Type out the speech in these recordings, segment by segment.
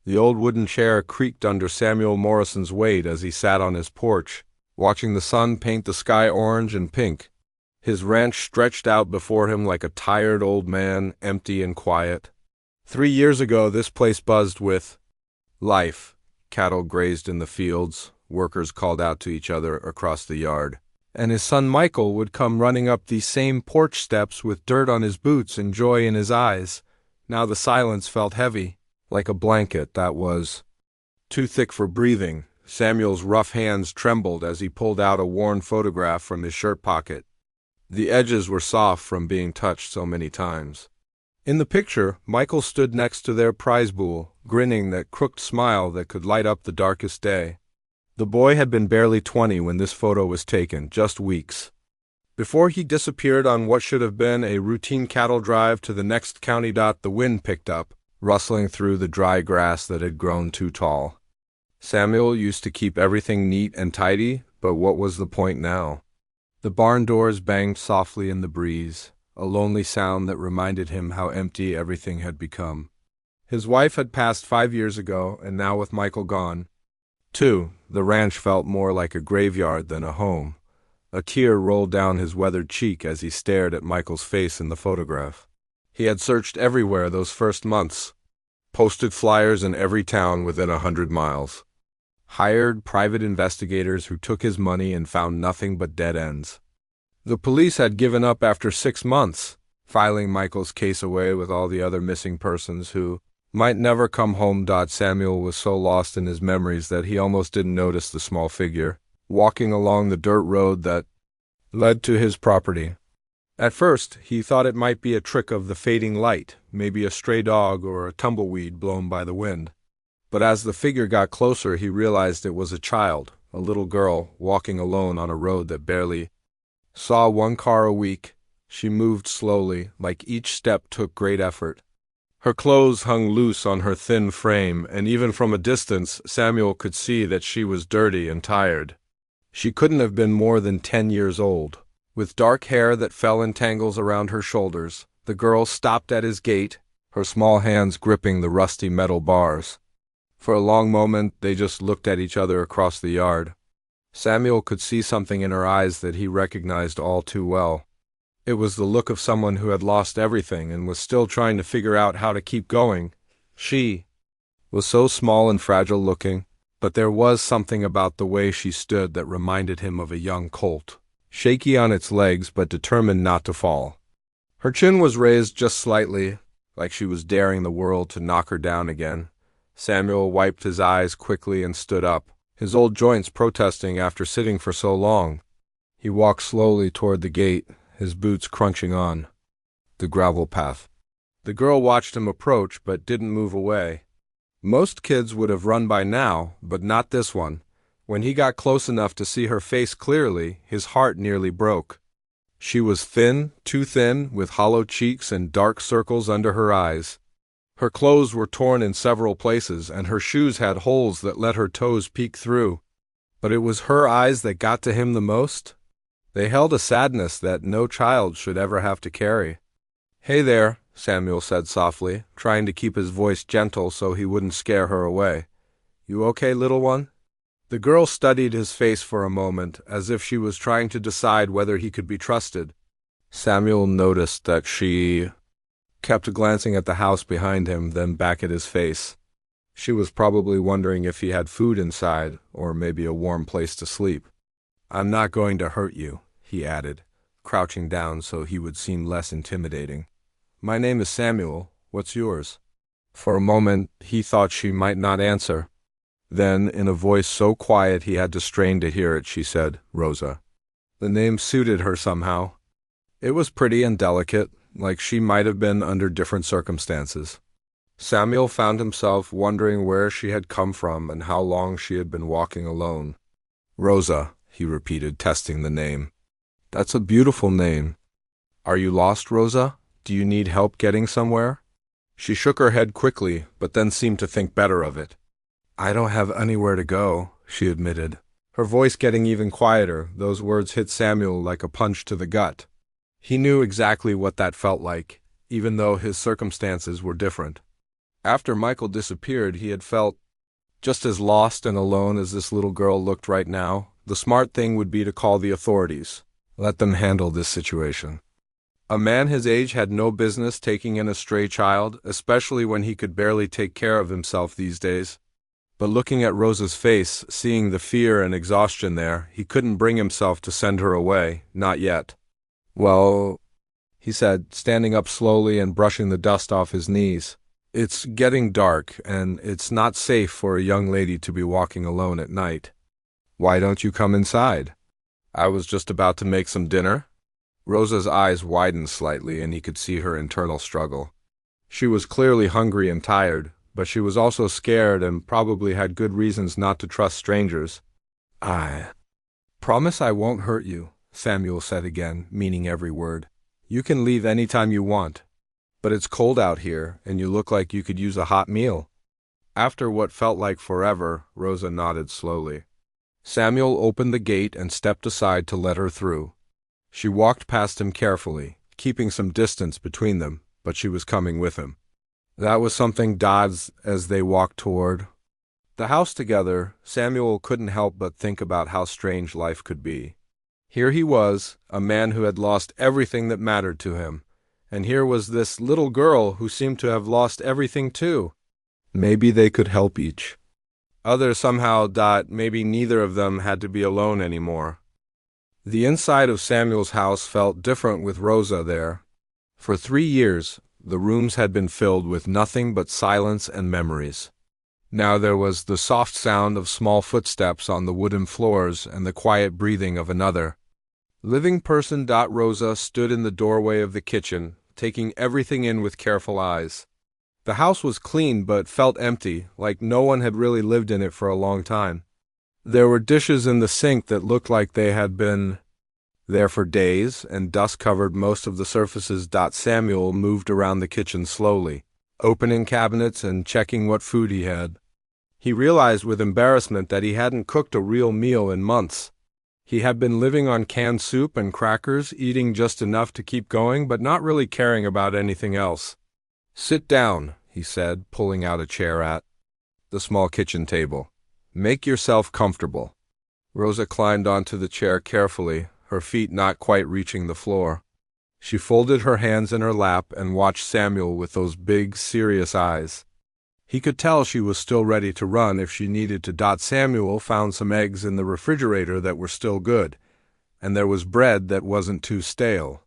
The old wooden chair creaked under Samuel Morrison's weight as he sat on his porch, watching the sun paint the sky orange and pink. His ranch stretched out before him like a tired old man, empty and quiet. 3 years ago, this place buzzed with life. Cattle grazed in the fields, workers called out to each other across the yard, and his son Michael would come running up these same porch steps with dirt on his boots and joy in his eyes. Now the silence felt heavy, like a blanket that was too thick for breathing. Samuel's rough hands trembled as he pulled out a worn photograph from his shirt pocket. The edges were soft from being touched so many times. In the picture, Michael stood next to their prize bull, grinning that crooked smile that could light up the darkest day. The boy had been barely 20 when this photo was taken, just weeks before he disappeared on what should have been a routine cattle drive to the next county. The wind picked up, rustling through the dry grass that had grown too tall. Samuel used to keep everything neat and tidy, but what was the point now? The barn doors banged softly in the breeze, a lonely sound that reminded him how empty everything had become. His wife had passed 5 years ago, and now with Michael gone, too, the ranch felt more like a graveyard than a home. A tear rolled down his weathered cheek as he stared at Michael's face in the photograph. He had searched everywhere those first months, posted flyers in every town within 100 miles, hired private investigators who took his money and found nothing but dead ends. The police had given up after 6 months, filing Michael's case away with all the other missing persons who might never come home. Samuel was so lost in his memories that he almost didn't notice the small figure walking along the dirt road that led to his property. At first, he thought it might be a trick of the fading light, maybe a stray dog or a tumbleweed blown by the wind. But as the figure got closer, he realized it was a child, a little girl, walking alone on a road that barely saw one car a week. She moved slowly, like each step took great effort. Her clothes hung loose on her thin frame, and even from a distance, Samuel could see that she was dirty and tired. She couldn't have been more than 10 years old. With dark hair that fell in tangles around her shoulders, the girl stopped at his gate, her small hands gripping the rusty metal bars. For a long moment, they just looked at each other across the yard. Samuel could see something in her eyes that he recognized all too well. It was the look of someone who had lost everything and was still trying to figure out how to keep going. She was so small and fragile looking, but there was something about the way she stood that reminded him of a young colt, shaky on its legs but determined not to fall. Her chin was raised just slightly, like she was daring the world to knock her down again. Samuel wiped his eyes quickly and stood up, his old joints protesting after sitting for so long. He walked slowly toward the gate, his boots crunching on the gravel path. The girl watched him approach but didn't move away. Most kids would have run by now, but not this one. When he got close enough to see her face clearly, his heart nearly broke. She was thin, too thin, with hollow cheeks and dark circles under her eyes. Her clothes were torn in several places, and her shoes had holes that let her toes peek through. But it was her eyes that got to him the most. They held a sadness that no child should ever have to carry. "Hey there," Samuel said softly, trying to keep his voice gentle so he wouldn't scare her away. "You okay, little one?" The girl studied his face for a moment, as if she was trying to decide whether he could be trusted. Samuel noticed that she kept glancing at the house behind him, then back at his face. She was probably wondering if he had food inside, or maybe a warm place to sleep. "I'm not going to hurt you," he added, crouching down so he would seem less intimidating. "My name is Samuel. What's yours?" For a moment, he thought she might not answer. Then, in a voice so quiet he had to strain to hear it, she said, "Rosa." The name suited her somehow. It was pretty and delicate, like she might have been under different circumstances. Samuel found himself wondering where she had come from and how long she had been walking alone. "Rosa," he repeated, testing the name. "That's a beautiful name. Are you lost, Rosa? Do you need help getting somewhere?" She shook her head quickly, but then seemed to think better of it. "I don't have anywhere to go," she admitted. Her voice getting even quieter, those words hit Samuel like a punch to the gut. He knew exactly what that felt like, even though his circumstances were different. After Michael disappeared, he had felt just as lost and alone as this little girl looked right now. The smart thing would be to call the authorities. Let them handle this situation. A man his age had no business taking in a stray child, especially when he could barely take care of himself these days. But looking at Rosa's face, seeing the fear and exhaustion there, he couldn't bring himself to send her away, not yet. "Well," he said, standing up slowly and brushing the dust off his knees, "it's getting dark, and it's not safe for a young lady to be walking alone at night. Why don't you come inside? I was just about to make some dinner." Rosa's eyes widened slightly, and he could see her internal struggle. She was clearly hungry and tired, but she was also scared and probably had good reasons not to trust strangers. "I promise I won't hurt you," Samuel said again, meaning every word. "You can leave any time you want. But it's cold out here, and you look like you could use a hot meal." After what felt like forever, Rosa nodded slowly. Samuel opened the gate and stepped aside to let her through. She walked past him carefully, keeping some distance between them, but she was coming with him. That was something Dodds as they walked toward the house together. Samuel couldn't help but think about how strange life could be. Here he was, a man who had lost everything that mattered to him, and here was this little girl who seemed to have lost everything too. Maybe they could help each other somehow. Maybe neither of them had to be alone anymore. The inside of Samuel's house felt different with Rosa there. For 3 years, the rooms had been filled with nothing but silence and memories. Now there was the soft sound of small footsteps on the wooden floors and the quiet breathing of another living person. Rosa stood in the doorway of the kitchen, taking everything in with careful eyes. The house was clean but felt empty, like no one had really lived in it for a long time. There were dishes in the sink that looked like they had been there for days, and dust covered most of the surfaces. Samuel moved around the kitchen slowly, opening cabinets and checking what food he had. He realized with embarrassment that he hadn't cooked a real meal in months. He had been living on canned soup and crackers, eating just enough to keep going, but not really caring about anything else. "Sit down," he said, pulling out a chair at the small kitchen table. "Make yourself comfortable." Rosa climbed onto the chair carefully, her feet not quite reaching the floor. She folded her hands in her lap and watched Samuel with those big, serious eyes. He could tell she was still ready to run if she needed to. Samuel found some eggs in the refrigerator that were still good, and there was bread that wasn't too stale.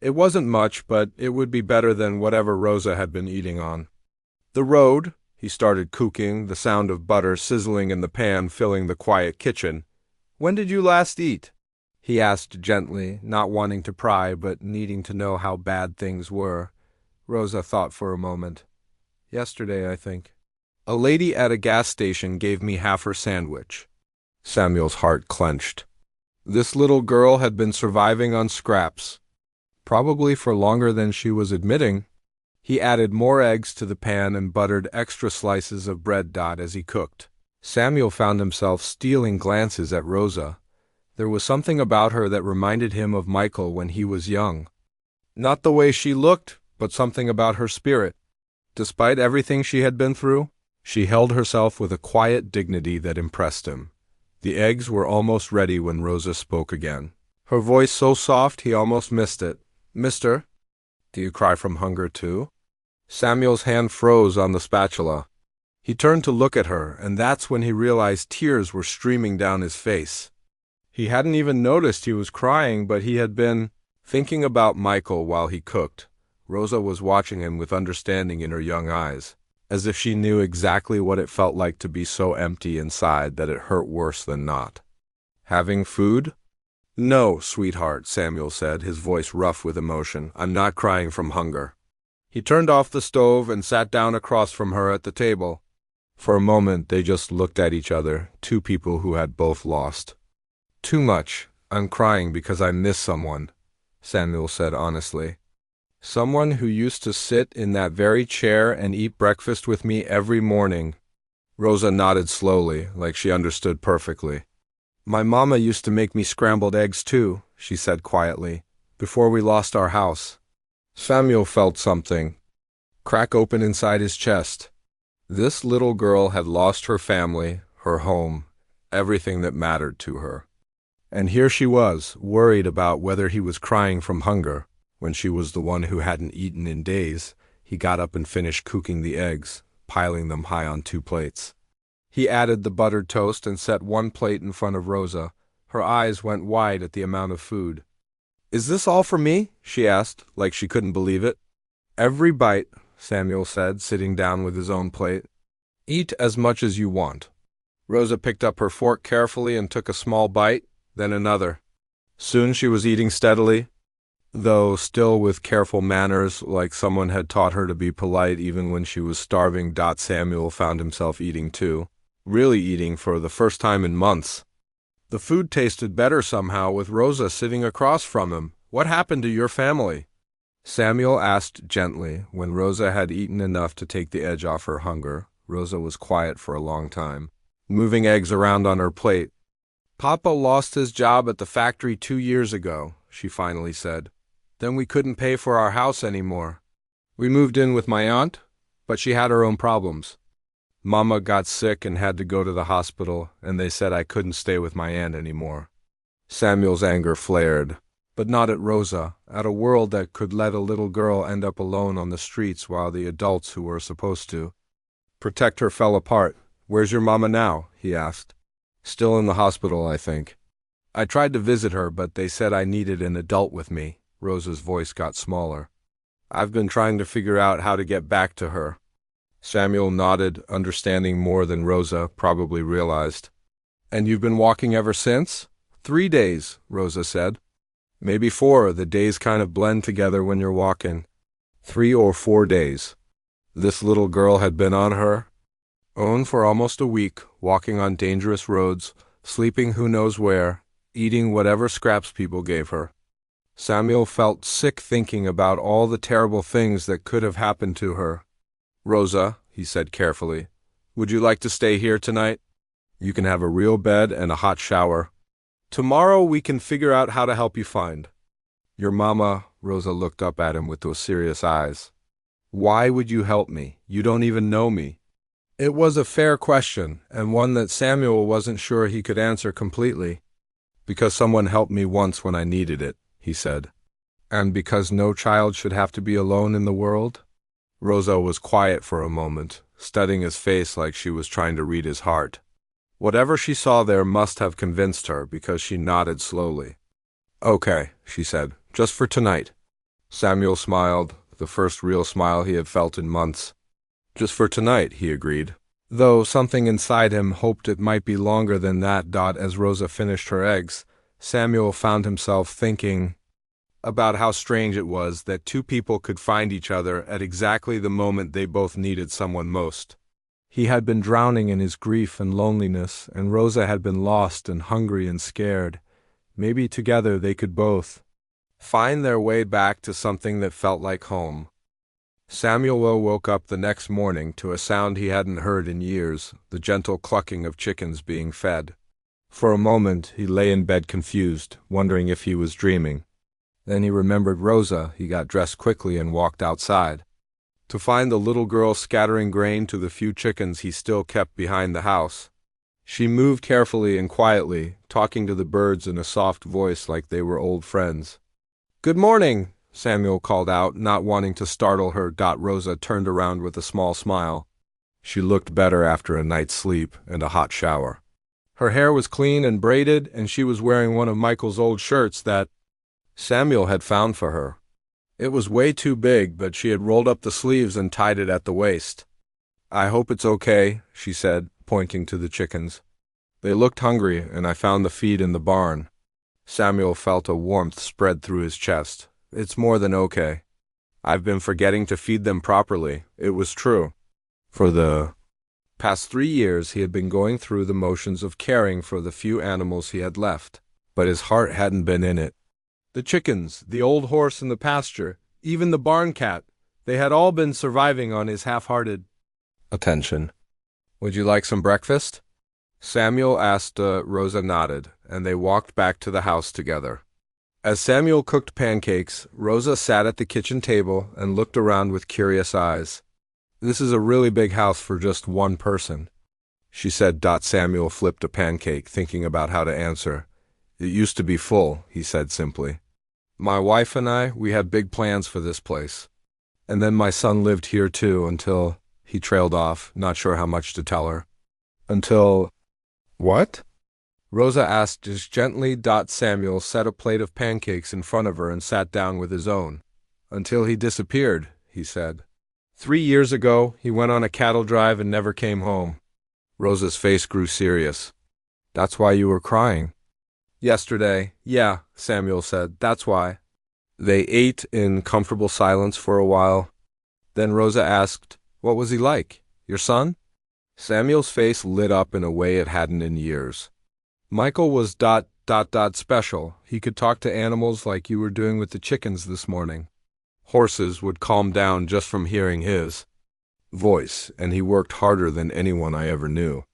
It wasn't much, but it would be better than whatever Rosa had been eating on the road. He started cooking, the sound of butter sizzling in the pan filling the quiet kitchen. "When did you last eat?" he asked gently, not wanting to pry but needing to know how bad things were. Rosa thought for a moment. "Yesterday, I think. A lady at a gas station gave me half her sandwich." Samuel's heart clenched. This little girl had been surviving on scraps, probably for longer than she was admitting. He added more eggs to the pan and buttered extra slices of bread. As he cooked, Samuel found himself stealing glances at Rosa. There was something about her that reminded him of Michael when he was young. Not the way she looked, but something about her spirit. Despite everything she had been through, she held herself with a quiet dignity that impressed him. The eggs were almost ready when Rosa spoke again, her voice so soft he almost missed it. "Mister, do you cry from hunger too?" Samuel's hand froze on the spatula. He turned to look at her, and that's when he realized tears were streaming down his face. He hadn't even noticed he was crying, but he had been thinking about Michael while he cooked. Rosa was watching him with understanding in her young eyes, as if she knew exactly what it felt like to be so empty inside that it hurt worse than not. "Having food?" "No, sweetheart," Samuel said, his voice rough with emotion. "I'm not crying from hunger." He turned off the stove and sat down across from her at the table. For a moment they just looked at each other, two people who had both lost too much. "I'm crying because I miss someone," Samuel said honestly. "Someone who used to sit in that very chair and eat breakfast with me every morning." Rosa nodded slowly, like she understood perfectly. "My mama used to make me scrambled eggs too," she said quietly, "before we lost our house." Samuel felt something crack open inside his chest. This little girl had lost her family, her home, everything that mattered to her. And here she was, worried about whether he was crying from hunger. When she was the one who hadn't eaten in days, he got up and finished cooking the eggs, piling them high on 2 plates. He added the buttered toast and set one plate in front of Rosa. Her eyes went wide at the amount of food. "Is this all for me?" she asked, like she couldn't believe it. "Every bite," Samuel said, sitting down with his own plate. "Eat as much as you want." Rosa picked up her fork carefully and took a small bite, then another. Soon she was eating steadily, though still with careful manners, like someone had taught her to be polite even when she was starving. Samuel found himself eating too, really eating for the first time in months. The food tasted better somehow with Rosa sitting across from him. "What happened to your family?" Samuel asked gently. When Rosa had eaten enough to take the edge off her hunger, Rosa was quiet for a long time, moving eggs around on her plate. "Papa lost his job at the factory 2 years ago," she finally said. "Then we couldn't pay for our house anymore. We moved in with my aunt, but she had her own problems. Mama got sick and had to go to the hospital, and they said I couldn't stay with my aunt anymore." Samuel's anger flared, but not at Rosa, at a world that could let a little girl end up alone on the streets while the adults who were supposed to protect her fell apart. "Where's your mama now?" he asked. "Still in the hospital, I think. I tried to visit her, but they said I needed an adult with me." Rosa's voice got smaller. "I've been trying to figure out how to get back to her." Samuel nodded, understanding more than Rosa probably realized. "And you've been walking ever since?" "3 days," Rosa said. "Maybe 4. The days kind of blend together when you're walking." 3 or 4 days. This little girl had been on her own for almost a week, walking on dangerous roads, sleeping who knows where, eating whatever scraps people gave her. Samuel felt sick thinking about all the terrible things that could have happened to her. "Rosa," he said carefully, "would you like to stay here tonight? You can have a real bed and a hot shower. Tomorrow we can figure out how to help you find your mama." Rosa looked up at him with those serious eyes. "Why would you help me? You don't even know me." It was a fair question, and one that Samuel wasn't sure he could answer completely. "Because someone helped me once when I needed it," he said. "And because no child should have to be alone in the world?" Rosa was quiet for a moment, studying his face like she was trying to read his heart. Whatever she saw there must have convinced her, because she nodded slowly. "Okay," she said, "just for tonight." Samuel smiled, the first real smile he had felt in months. "Just for tonight," he agreed, though something inside him hoped it might be longer than that. As Rosa finished her eggs, Samuel found himself thinking about how strange it was that two people could find each other at exactly the moment they both needed someone most. He had been drowning in his grief and loneliness, and Rosa had been lost and hungry and scared. Maybe together they could both find their way back to something that felt like home. Samuel woke up the next morning to a sound he hadn't heard in years, the gentle clucking of chickens being fed. For a moment he lay in bed confused, wondering if he was dreaming. Then he remembered Rosa. He got dressed quickly and walked outside to find the little girl scattering grain to the few chickens he still kept behind the house. She moved carefully and quietly, talking to the birds in a soft voice like they were old friends. "Good morning," Samuel called out, not wanting to startle her. Rosa turned around with a small smile. She looked better after a night's sleep and a hot shower. Her hair was clean and braided, and she was wearing one of Michael's old shirts that Samuel had found for her. It was way too big, but she had rolled up the sleeves and tied it at the waist. "I hope it's okay," she said, pointing to the chickens. "They looked hungry, and I found the feed in the barn." Samuel felt a warmth spread through his chest. "It's more than okay. I've been forgetting to feed them properly." It was true. For the past 3 years he had been going through the motions of caring for the few animals he had left, but his heart hadn't been in it. The chickens, the old horse in the pasture, even the barn cat, they had all been surviving on his half-hearted attention. "Would you like some breakfast?" Samuel asked. Rosa nodded, and they walked back to the house together. As Samuel cooked pancakes, Rosa sat at the kitchen table and looked around with curious eyes. This is a really big house for just one person, she said. Samuel flipped a pancake, thinking about how to answer. It used to be full, he said simply. My wife and I, we had big plans for this place. And then my son lived here too until he trailed off, not sure how much to tell her. Until... What? Rosa asked as gently. Samuel set a plate of pancakes in front of her and sat down with his own. Until he disappeared, he said. 3 years ago, he went on a cattle drive and never came home. Rosa's face grew serious. That's why you were crying? Yesterday, yeah, Samuel said, that's why. They ate in comfortable silence for a while. Then Rosa asked, what was he like? Your son? Samuel's face lit up in a way it hadn't in years. Michael was ... special. He could talk to animals like you were doing with the chickens this morning. Horses would calm down just from hearing his voice, and he worked harder than anyone I ever knew.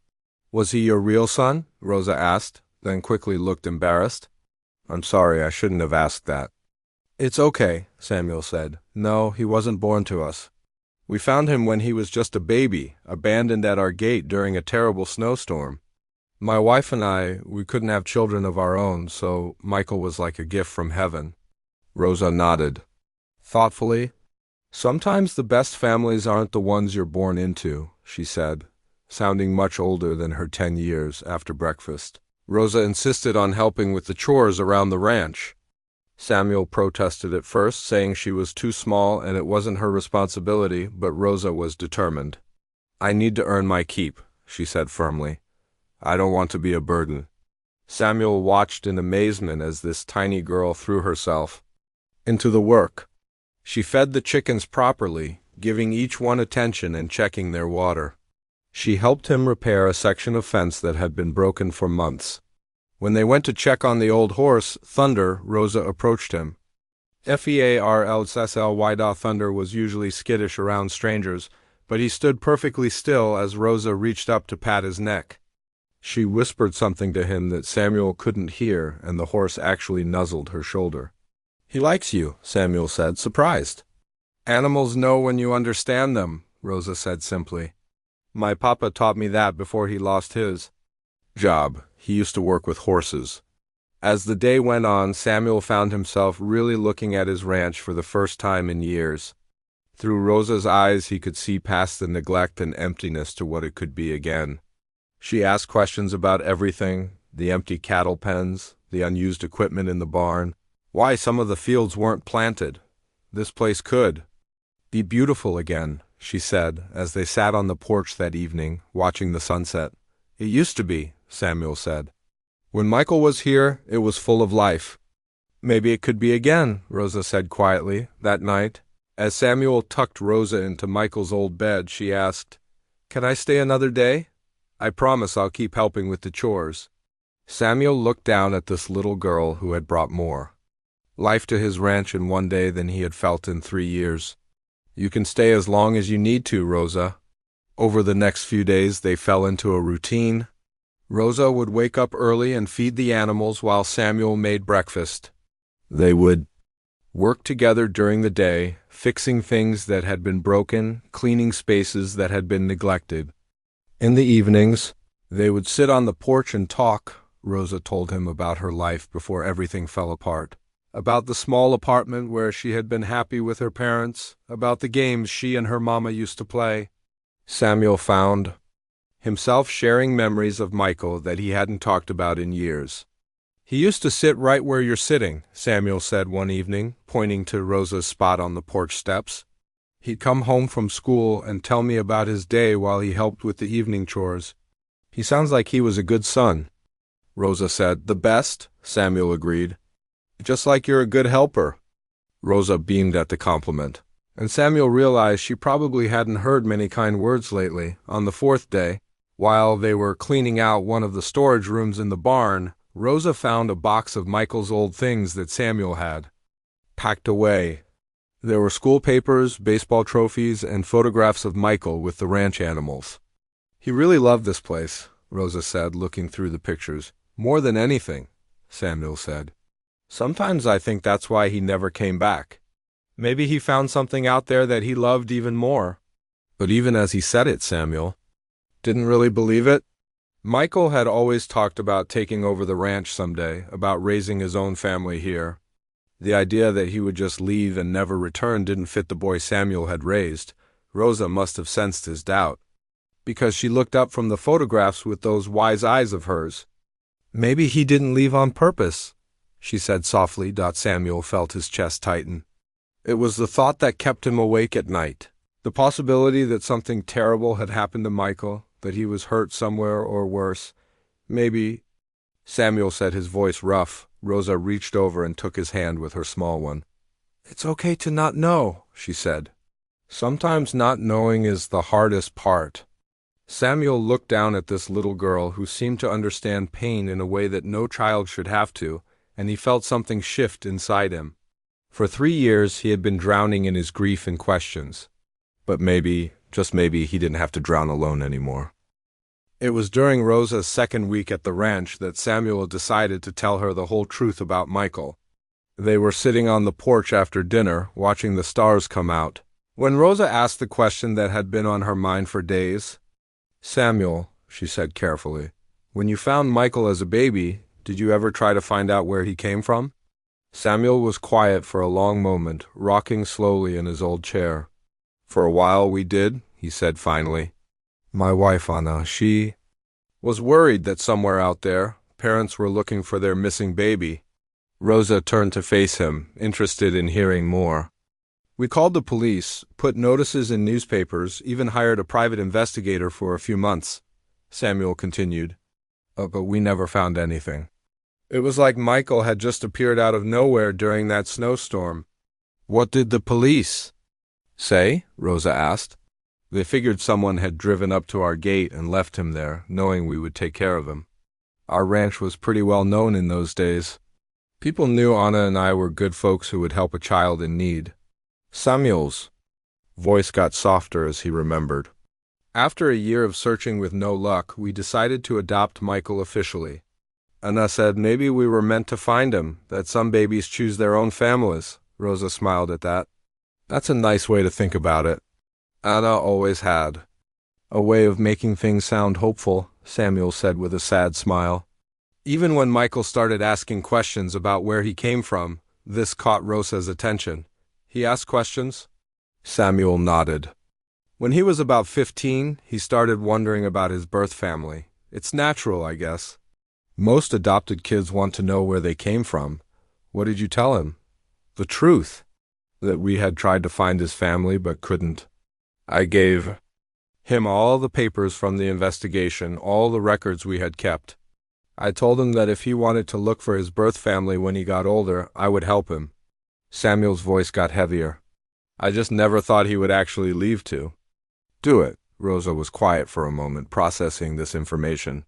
Was he your real son? Rosa asked, then quickly looked embarrassed. I'm sorry, I shouldn't have asked that. It's okay, Samuel said. No, he wasn't born to us. We found him when he was just a baby, abandoned at our gate during a terrible snowstorm. My wife and I, we couldn't have children of our own, so Michael was like a gift from heaven. Rosa nodded. Thoughtfully, sometimes the best families aren't the ones you're born into, she said, sounding much older than her 10 years after breakfast. Rosa insisted on helping with the chores around the ranch. Samuel protested at first, saying she was too small and it wasn't her responsibility, but Rosa was determined. I need to earn my keep, she said firmly. I don't want to be a burden. Samuel watched in amazement as this tiny girl threw herself into the work. She fed the chickens properly, giving each one attention and checking their water. She helped him repair a section of fence that had been broken for months. When they went to check on the old horse, Thunder, Rosa approached him. Ferlsly. Thunder was usually skittish around strangers, but he stood perfectly still as Rosa reached up to pat his neck. She whispered something to him that Samuel couldn't hear, and the horse actually nuzzled her shoulder. He likes you, Samuel said, surprised. Animals know when you understand them, Rosa said simply. My papa taught me that before he lost his job. He used to work with horses. As the day went on, Samuel found himself really looking at his ranch for the first time in years. Through Rosa's eyes, he could see past the neglect and emptiness to what it could be again. She asked questions about everything, the empty cattle pens, the unused equipment in the barn, why some of the fields weren't planted. This place could be beautiful again, she said, as they sat on the porch that evening, watching the sunset. It used to be, Samuel said. When Michael was here, it was full of life. Maybe it could be again, Rosa said quietly, that night. As Samuel tucked Rosa into Michael's old bed, she asked, Can I stay another day? I promise I'll keep helping with the chores. Samuel looked down at this little girl who had brought more life to his ranch in one day than he had felt in 3 years. You can stay as long as you need to, Rosa. Over the next few days, they fell into a routine. Rosa would wake up early and feed the animals while Samuel made breakfast. They would work together during the day, fixing things that had been broken, cleaning spaces that had been neglected. In the evenings, they would sit on the porch and talk. Rosa told him about her life before everything fell apart. About the small apartment where she had been happy with her parents, about the games she and her mama used to play. Samuel found himself sharing memories of Michael that he hadn't talked about in years. He used to sit right where you're sitting, Samuel said one evening, pointing to Rosa's spot on the porch steps. He'd come home from school and tell me about his day while he helped with the evening chores. He sounds like he was a good son. Rosa said. The best, Samuel agreed. Just like you're a good helper. Rosa beamed at the compliment, and Samuel realized she probably hadn't heard many kind words lately. On the 4th day, while they were cleaning out one of the storage rooms in the barn, Rosa found a box of Michael's old things that Samuel had packed away. There were school papers, baseball trophies, and photographs of Michael with the ranch animals. He really loved this place, Rosa said, looking through the pictures. More than anything, Samuel said. Sometimes I think that's why he never came back. Maybe he found something out there that he loved even more. But even as he said it, Samuel didn't really believe it. Michael had always talked about taking over the ranch someday, about raising his own family here. The idea that he would just leave and never return didn't fit the boy Samuel had raised. Rosa must have sensed his doubt, because she looked up from the photographs with those wise eyes of hers. "Maybe he didn't leave on purpose," she said softly. Samuel felt his chest tighten. It was the thought that kept him awake at night. The possibility that something terrible had happened to Michael, that he was hurt somewhere or worse. Maybe, Samuel said, his voice rough. Rosa reached over and took his hand with her small one. "It's okay to not know," she said. "Sometimes not knowing is the hardest part." Samuel looked down at this little girl who seemed to understand pain in a way that no child should have to, and he felt something shift inside him. For 3 years he had been drowning in his grief and questions. But maybe, just maybe, he didn't have to drown alone anymore. It was during Rosa's second week at the ranch that Samuel decided to tell her the whole truth about Michael. They were sitting on the porch after dinner, watching the stars come out, when Rosa asked the question that had been on her mind for days. "Samuel," she said carefully, "when you found Michael as a baby, did you ever try to find out where he came from?" Samuel was quiet for a long moment, rocking slowly in his old chair. "For a while we did," he said finally. "My wife, Anna, she was worried that somewhere out there, parents were looking for their missing baby." Rosa turned to face him, interested in hearing more. "We called the police, put notices in newspapers, even hired a private investigator for a few months," Samuel continued. But we never found anything. It was like Michael had just appeared out of nowhere during that snowstorm." "What did the police say?" Rosa asked. "They figured someone had driven up to our gate and left him there, knowing we would take care of him. Our ranch was pretty well known in those days. People knew Anna and I were good folks who would help a child in need." Samuel's voice got softer as he remembered. "After a year of searching with no luck, we decided to adopt Michael officially. Anna said maybe we were meant to find him, that some babies choose their own families." Rosa smiled at that. "That's a nice way to think about it." Anna always had a way of making things sound hopeful, Samuel said with a sad smile. Even when Michael started asking questions about where he came from, this caught Rosa's attention. "He asked questions?" Samuel nodded. "When he was about 15, he started wondering about his birth family. It's natural, I guess. Most adopted kids want to know where they came from." "What did you tell him?" "The truth. That we had tried to find his family but couldn't. I gave him all the papers from the investigation, all the records we had kept. I told him that if he wanted to look for his birth family when he got older, I would help him." Samuel's voice got heavier. "I just never thought he would actually leave to do it." Rosa was quiet for a moment, processing this information.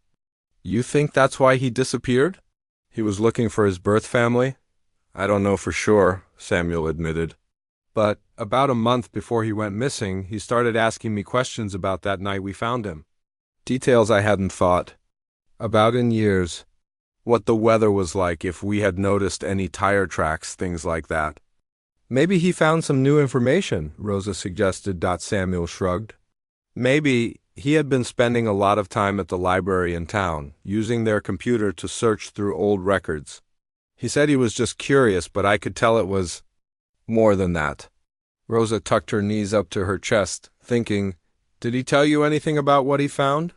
"You think that's why he disappeared? He was looking for his birth family?" "I don't know for sure," Samuel admitted. "But about a month before he went missing, he started asking me questions about that night we found him. Details I hadn't thought about in years. What the weather was like, if we had noticed any tire tracks, things like that." "Maybe he found some new information," Rosa suggested. Samuel shrugged. "Maybe he had been spending a lot of time at the library in town, using their computer to search through old records. He said he was just curious, but I could tell it was more than that." Rosa tucked her knees up to her chest, thinking, "Did he tell you anything about what he found?"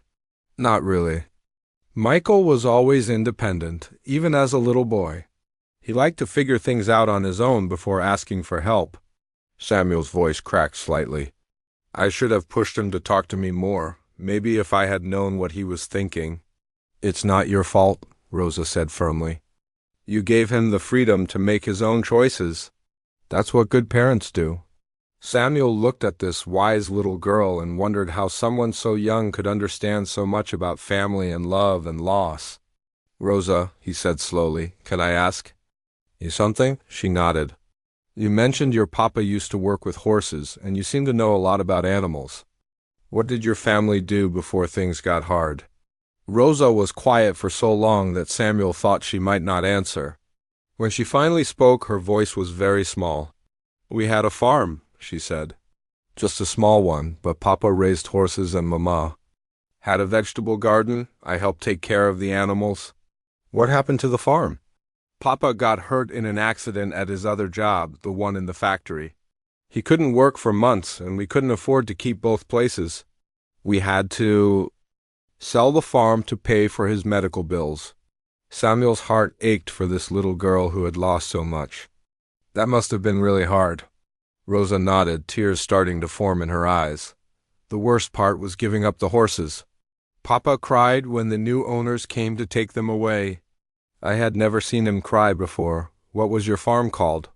"Not really. Michael was always independent, even as a little boy. He liked to figure things out on his own before asking for help." Samuel's voice cracked slightly. "I should have pushed him to talk to me more, maybe if I had known what he was thinking." "It's not your fault," Rosa said firmly. "You gave him the freedom to make his own choices. That's what good parents do." Samuel looked at this wise little girl and wondered how someone so young could understand so much about family and love and loss. "Rosa," he said slowly, "can I ask you something?" She nodded. "You mentioned your papa used to work with horses, and you seem to know a lot about animals. What did your family do before things got hard?" Rosa was quiet for so long that Samuel thought she might not answer. When she finally spoke, her voice was very small. "We had a farm," she said. Just a small one, but Papa raised horses and Mama had a vegetable garden. I helped take care of the animals. What happened to the farm? Papa got hurt in an accident at his other job, the one in the factory. He couldn't work for months, and we couldn't afford to keep both places. We had to sell the farm to pay for his medical bills. Samuel's heart ached for this little girl who had lost so much. That must have been really hard. Rosa nodded, tears starting to form in her eyes. The worst part was giving up the horses. Papa cried when the new owners came to take them away. I had never seen him cry before. What was your farm called?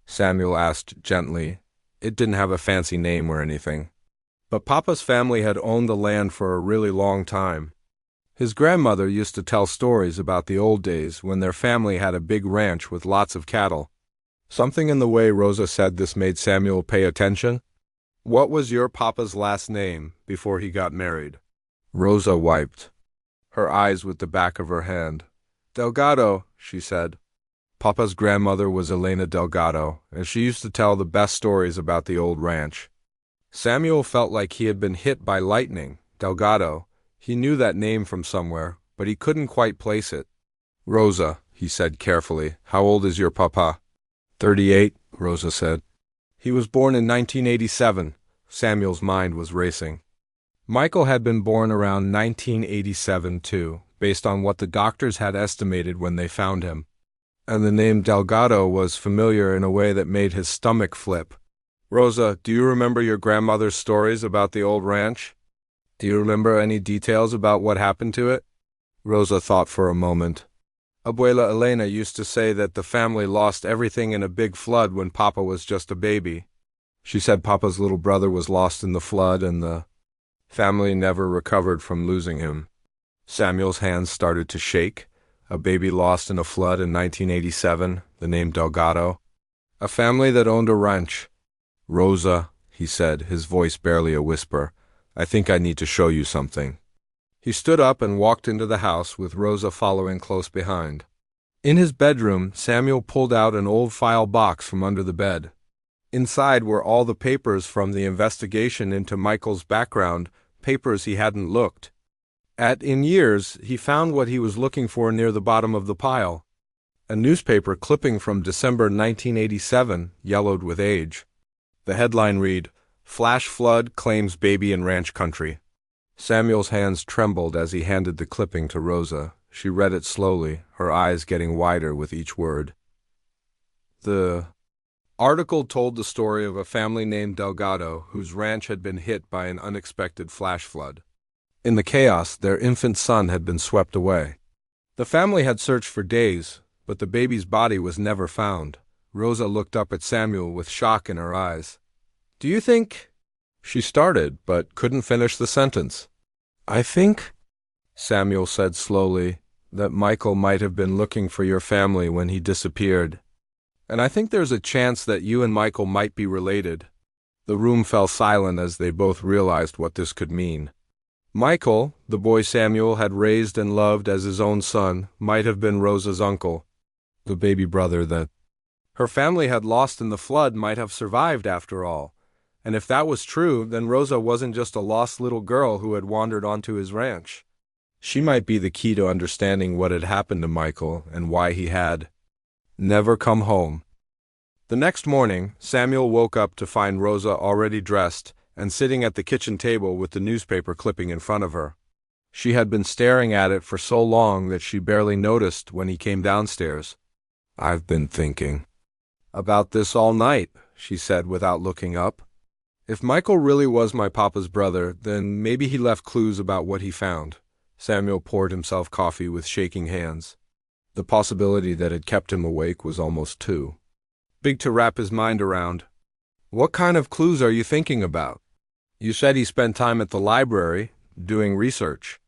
Samuel asked gently. It didn't have a fancy name or anything. But Papa's family had owned the land for a really long time. His grandmother used to tell stories about the old days when their family had a big ranch with lots of cattle. Something in the way Rosa said this made Samuel pay attention. What was your papa's last name before he got married? Rosa wiped her eyes with the back of her hand. Delgado, she said. Papa's grandmother was Elena Delgado, and she used to tell the best stories about the old ranch. Samuel felt like he had been hit by lightning. Delgado. He knew that name from somewhere, but he couldn't quite place it. Rosa, he said carefully, how old is your papa? 38, Rosa said. He was born in 1987. Samuel's mind was racing. Michael had been born around 1987 too, based on what the doctors had estimated when they found him. And the name Delgado was familiar in a way that made his stomach flip. Rosa, do you remember your grandmother's stories about the old ranch? Do you remember any details about what happened to it? Rosa thought for a moment. Abuela Elena used to say that the family lost everything in a big flood when Papa was just a baby. She said Papa's little brother was lost in the flood and the family never recovered from losing him. Samuel's hands started to shake. A baby lost in a flood in 1987, the name Delgado. A family that owned a ranch. Rosa, he said, his voice barely a whisper, I think I need to show you something. He stood up and walked into the house with Rosa following close behind. In his bedroom, Samuel pulled out an old file box from under the bed. Inside were all the papers from the investigation into Michael's background, papers he hadn't looked at in years. He found what he was looking for near the bottom of the pile. A newspaper clipping from December 1987, yellowed with age. The headline read, Flash Flood Claims Baby in Ranch Country. Samuel's hands trembled as he handed the clipping to Rosa. She read it slowly, her eyes getting wider with each word. The article told the story of a family named Delgado whose ranch had been hit by an unexpected flash flood. In the chaos, their infant son had been swept away. The family had searched for days, but the baby's body was never found. Rosa looked up at Samuel with shock in her eyes. Do you think... She started, but couldn't finish the sentence. I think, Samuel said slowly, that Michael might have been looking for your family when he disappeared. And I think there's a chance that you and Michael might be related. The room fell silent as they both realized what this could mean. Michael, the boy Samuel had raised and loved as his own son, might have been Rosa's uncle. The baby brother that her family had lost in the flood might have survived after all. And if that was true, then Rosa wasn't just a lost little girl who had wandered onto his ranch. She might be the key to understanding what had happened to Michael and why he had never come home. The next morning, Samuel woke up to find Rosa already dressed and sitting at the kitchen table with the newspaper clipping in front of her. She had been staring at it for so long that she barely noticed when he came downstairs. I've been thinking about this all night, she said without looking up. If Michael really was my papa's brother, then maybe he left clues about what he found. Samuel poured himself coffee with shaking hands. The possibility that had kept him awake was almost too big to wrap his mind around. What kind of clues are you thinking about? You said he spent time at the library, doing research.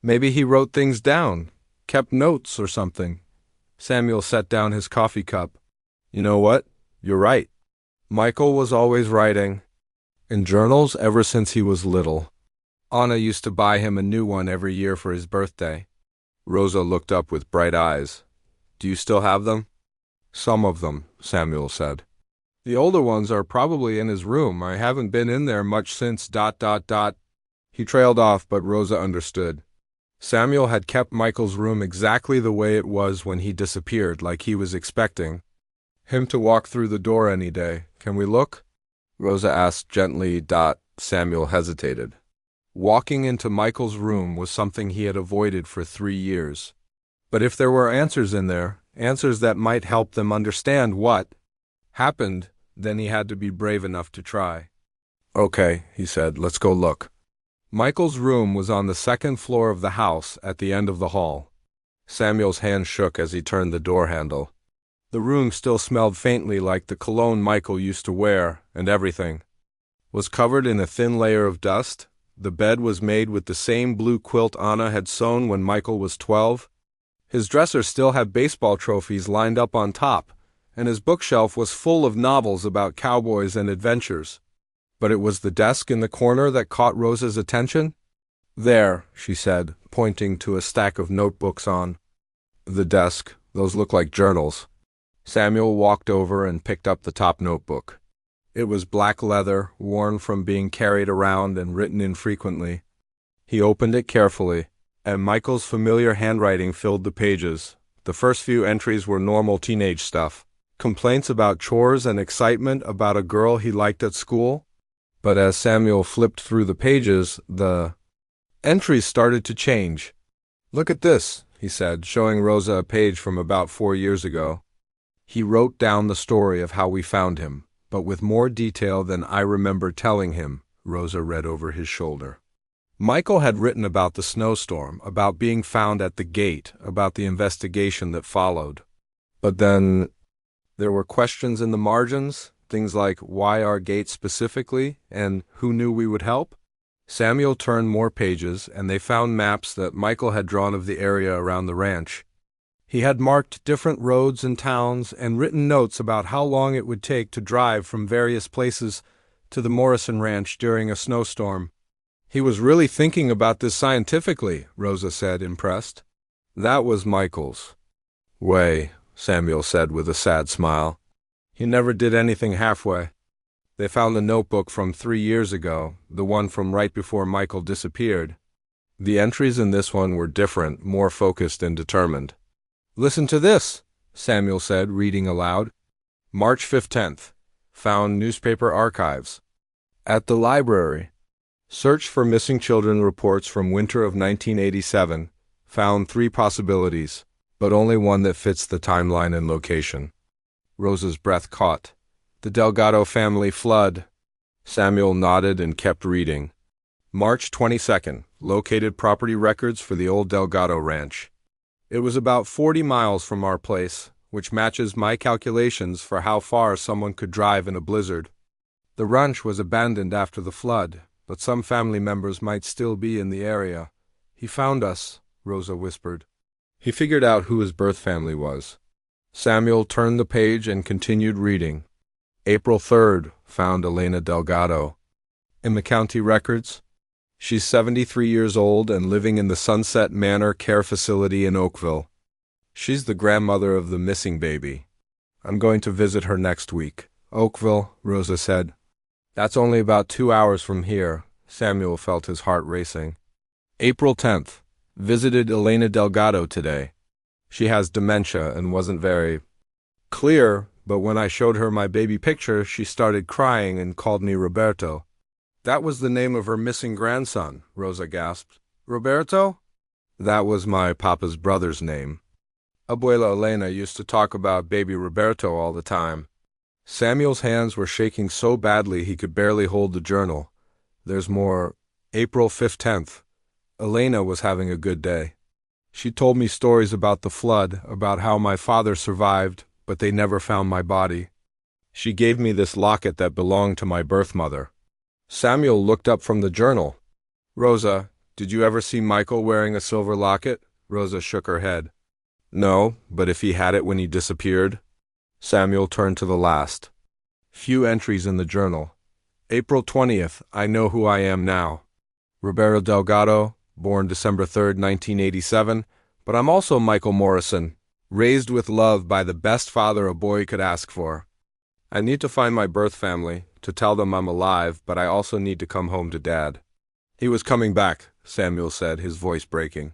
Maybe he wrote things down, kept notes or something. Samuel set down his coffee cup. You know what? You're right. Michael was always writing in journals ever since he was little. Anna used to buy him a new one every year for his birthday. Rosa looked up with bright eyes. Do you still have them? Some of them, Samuel said. The older ones are probably in his room. I haven't been in there much since ... He trailed off, but Rosa understood. Samuel had kept Michael's room exactly the way it was when he disappeared, like he was expecting him to walk through the door any day. Can we look? Rosa asked gently. Samuel hesitated. Walking into Michael's room was something he had avoided for 3 years. But if there were answers in there, answers that might help them understand what happened, then he had to be brave enough to try. Okay, he said, let's go look. Michael's room was on the second floor of the house at the end of the hall. Samuel's hand shook as he turned the door handle. The room still smelled faintly like the cologne Michael used to wear, and everything was covered in a thin layer of dust. The bed was made with the same blue quilt Anna had sewn when Michael was 12. His dresser still had baseball trophies lined up on top, and his bookshelf was full of novels about cowboys and adventures. But it was the desk in the corner that caught Rosa's attention. There, she said, pointing to a stack of notebooks on the desk. Those look like journals. Samuel walked over and picked up the top notebook. It was black leather, worn from being carried around and written infrequently. He opened it carefully, and Michael's familiar handwriting filled the pages. The first few entries were normal teenage stuff. Complaints about chores and excitement about a girl he liked at school. But as Samuel flipped through the pages, the entries started to change. Look at this, he said, showing Rosa a page from about 4 years ago. He wrote down the story of how we found him, but with more detail than I remember telling him, Rosa read over his shoulder. Michael had written about the snowstorm, about being found at the gate, about the investigation that followed. But then there were questions in the margins. Things like why our gate specifically, and who knew we would help? Samuel turned more pages, and they found maps that Michael had drawn of the area around the ranch. He had marked different roads and towns and written notes about how long it would take to drive from various places to the Morrison Ranch during a snowstorm. He was really thinking about this scientifically, Rosa said, impressed. That was Michael's way, Samuel said with a sad smile. He never did anything halfway. They found the notebook from 3 years ago, the one from right before Michael disappeared. The entries in this one were different, more focused and determined. Listen to this, Samuel said, reading aloud. March 15th. Found newspaper archives. At the library. Search for missing children reports from winter of 1987. Found 3 possibilities, but only one that fits the timeline and location. Rosa's breath caught. The Delgado family flood. Samuel nodded and kept reading. March 22nd. Located property records for the old Delgado ranch. It was about 40 miles from our place, which matches my calculations for how far someone could drive in a blizzard. The ranch was abandoned after the flood, but some family members might still be in the area. He found us, Rosa whispered. He figured out who his birth family was. Samuel turned the page and continued reading. April 3rd, found Elena Delgado. In the county records, she's 73 years old and living in the Sunset Manor Care Facility in Oakville. She's the grandmother of the missing baby. I'm going to visit her next week. Oakville, Rosa said. That's only about 2 hours from here. Samuel felt his heart racing. April 10th, visited Elena Delgado today. She has dementia and wasn't very clear, but when I showed her my baby picture, she started crying and called me Roberto. That was the name of her missing grandson, Rosa gasped. Roberto? That was my papa's brother's name. Abuela Elena used to talk about baby Roberto all the time. Samuel's hands were shaking so badly he could barely hold the journal. There's more. April 15th. Elena was having a good day. She told me stories about the flood, about how my father survived, but they never found my body. She gave me this locket that belonged to my birth mother. Samuel looked up from the journal. Rosa, did you ever see Michael wearing a silver locket? Rosa shook her head. No, but if he had it when he disappeared? Samuel turned to the last. Few entries in the journal. April 20th, I know who I am now. Roberto Delgado, born December 3rd, 1987, but I'm also Michael Morrison, raised with love by the best father a boy could ask for. I need to find my birth family, to tell them I'm alive, but I also need to come home to Dad. He was coming back, Samuel said, his voice breaking.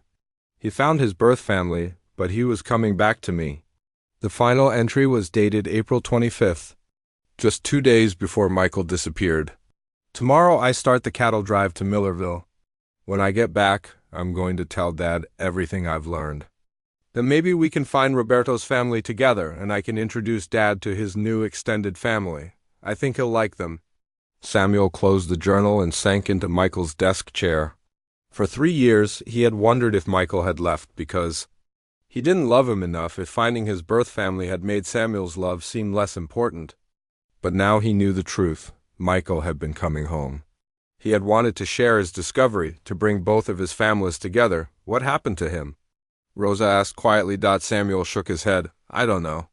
He found his birth family, but he was coming back to me. The final entry was dated April 25th, just 2 days before Michael disappeared. Tomorrow I start the cattle drive to Millerville. When I get back, I'm going to tell Dad everything I've learned. Then maybe we can find Roberto's family together, and I can introduce Dad to his new extended family. I think he'll like them. Samuel closed the journal and sank into Michael's desk chair. For 3 years, he had wondered if Michael had left because he didn't love him enough, if finding his birth family had made Samuel's love seem less important. But now he knew the truth. Michael had been coming home. He had wanted to share his discovery, to bring both of his families together. What happened to him? Rosa asked quietly. Samuel shook his head. I don't know.